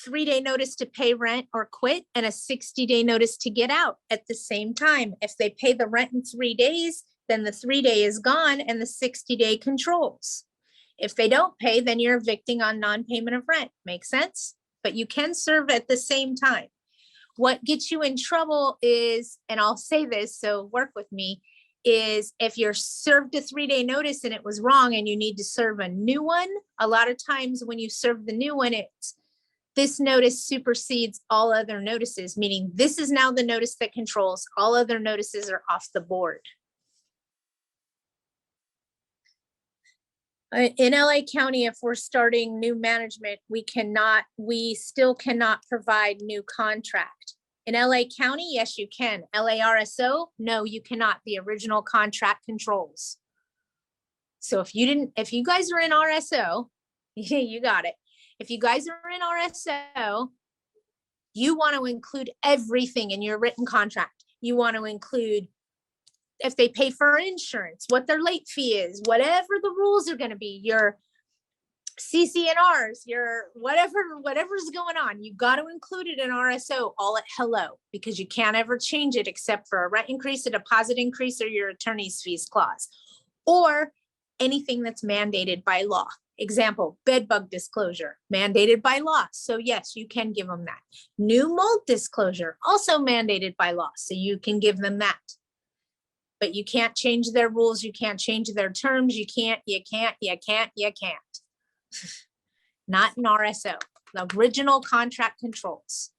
3-day notice to pay rent or quit and a 60-day notice to get out at the same time. If they pay the rent in 3 days, then the 3-day is gone and the 60-day controls. If they don't pay, then you're evicting on non-payment of rent. Make sense? But you can serve at the same time. What gets you in trouble is, and I'll say this, so work with me, is if you're served a 3-day notice and it was wrong and you need to serve a new one, a lot of times when you serve the new one, this notice supersedes all other notices, meaning this is now the notice that controls. All other notices are off the board. In LA County, if we're starting new management, we still cannot provide new contract. In LA County, yes, you can. LARSO, no, you cannot. The original contract controls. So if you guys are in RSO, you got it. If you guys are in RSO, you want to include everything in your written contract. You want to include if they pay for insurance, what their late fee is, whatever the rules are going to be, your CCNRs, your whatever's going on, you got to include it in RSO all at hello, because you can't ever change it except for a rent increase, a deposit increase, or your attorney's fees clause, or anything that's mandated by law. Example, bed bug disclosure, mandated by law. So yes, you can give them that. New mold disclosure, also mandated by law. So you can give them that. But you can't change their rules. You can't change their terms. You can't. Not in RSO, the original contract controls.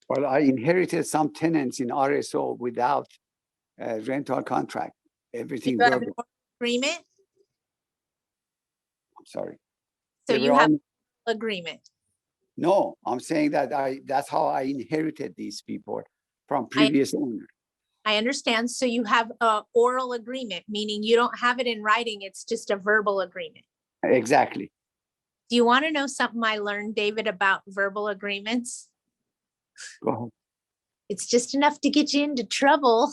Well, I inherited some tenants in RSO without rental contract. Everything. You have an agreement? I'm sorry. So They you were have all- agreement. No, I'm saying that that's how I inherited these people from previous owners. I understand. So you have a oral agreement, meaning you don't have it in writing. It's just a verbal agreement. Exactly. Do you want to know something I learned, David, about verbal agreements? Go ahead. It's just enough to get you into trouble.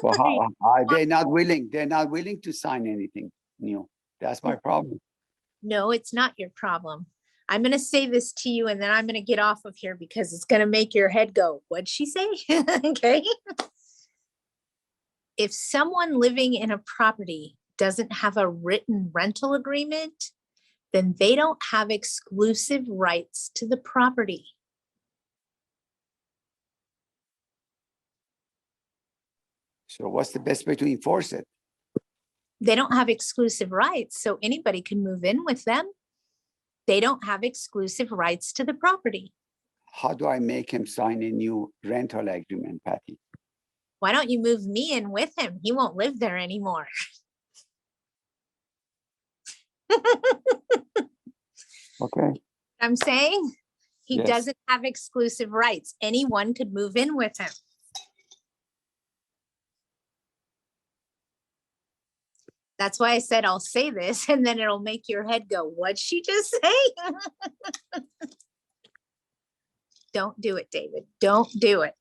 Well, they're not willing. They're not willing to sign anything new. That's my problem. No, it's not your problem. I'm going to say this to you and then I'm going to get off of here because it's going to make your head go, what'd she say? Okay. If someone living in a property doesn't have a written rental agreement, then they don't have exclusive rights to the property. So what's the best way to enforce it? They don't have exclusive rights, so anybody can move in with them. They don't have exclusive rights to the property. How do I make him sign a new rental agreement, Patty? Why don't you move me in with him? He won't live there anymore. Okay. I'm saying he Yes. doesn't have exclusive rights. Anyone could move in with him. That's why I said I'll say this and then it'll make your head go, what'd she just say? Don't do it, David. Don't do it.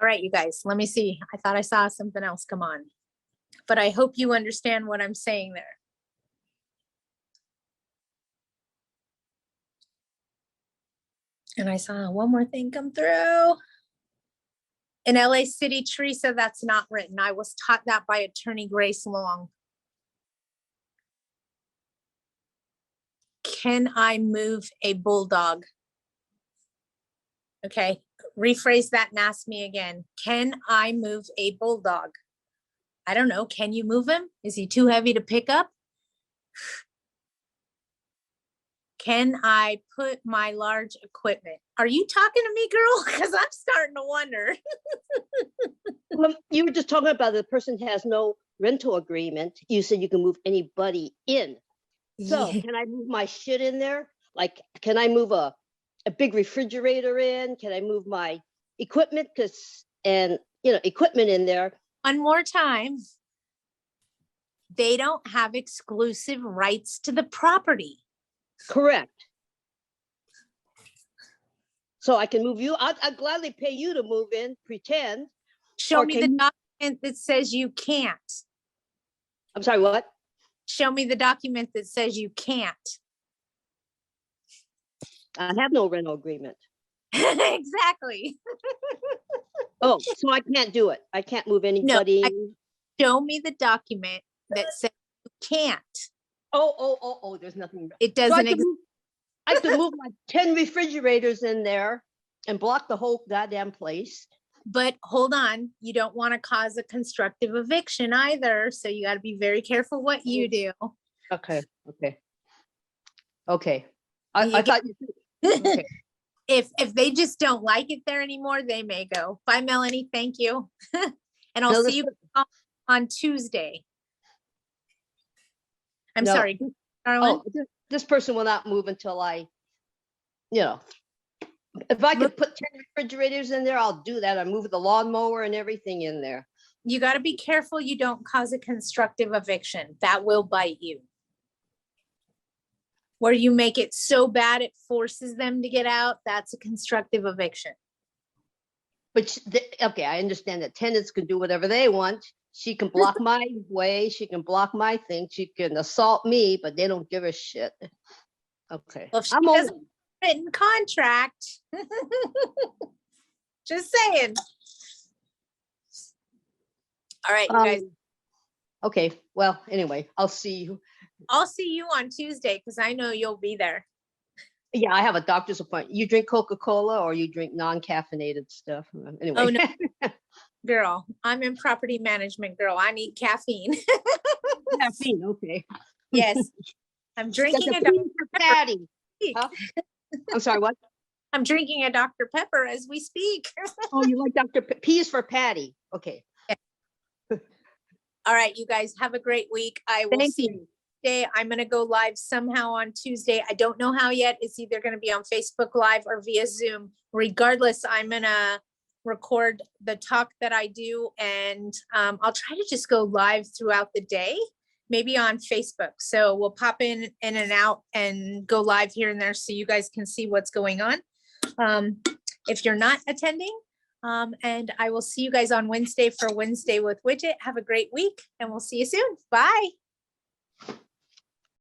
All right, you guys, let me see. I thought I saw something else come on, but I hope you understand what I'm saying there. And I saw one more thing come through. In LA City, Teresa, that's not written. I was taught that by Attorney Grace Long. Can I move a bulldog? Okay, rephrase that and ask me again. Can I move a bulldog? I don't know. Can you move him? Is he too heavy to pick up? Can I put my large equipment? Are you talking to me, girl? Because I'm starting to wonder. Well, you were just talking about the person has no rental agreement. You said you can move anybody in. So Yeah. can I move my shit in there? Like, can I move a big refrigerator in? Can I move my equipment? Equipment in there. One more time. They don't have exclusive rights to the property. Correct. So I can move you. I'd gladly pay you to move in, pretend. Show Or me can the you- document that says you can't. I'm sorry, what? Show me the document that says you can't. I have no rental agreement. Exactly. Oh, so I can't do it. I can't move anybody. Show me the document that says you can't. Oh, there's nothing. It So I doesn't could exist. move- I could move like 10 refrigerators in there and block the whole goddamn place. But hold on, you don't want to cause a constructive eviction either. So you got to be very careful what you do. Okay. I You thought you okay. If they just don't like it there anymore, they may go. Bye, Melanie. Thank you. And I'll No, see you on Tuesday. I'm No. sorry, Darlene. This person will not move until if I could put 10 refrigerators in there, I'll do that. I move the lawnmower and everything in there. You got to be careful you don't cause a constructive eviction. That will bite you. Where you make it so bad it forces them to get out, that's a constructive eviction. But okay, I understand that tenants can do whatever they want. She can block my way. She can block my thing. She can assault me, but they don't give a shit. Okay. Well, if she I'm doesn't old. written contract. Just saying. All right, you guys. Okay. Well, anyway, I'll see you. I'll see you on Tuesday because I know you'll be there. Yeah, I have a doctor's appointment. You drink Coca-Cola or you drink non-caffeinated stuff? Anyway. Oh, no. Girl, I'm in property management, girl. I need caffeine. Caffeine, okay. Yes. I'm drinking a That's Dr. P for Patty. Speak. Huh? I'm sorry, what? I'm drinking a Dr. Pepper as we speak. Oh, you like Dr. P is for Patty. Okay. All right, you guys have a great week. I will Thank see you. Tuesday. I'm going to go live somehow on Tuesday. I don't know how yet. It's either going to be on Facebook Live or via Zoom. Regardless, I'm going to record the talk that I do, and I'll try to just go live throughout the day, maybe on Facebook. So we'll pop in and out and go live here and there so you guys can see what's going on. If you're not attending, and I will see you guys on Wednesday for Wednesday with Widget. Have a great week and we'll see you soon. Bye.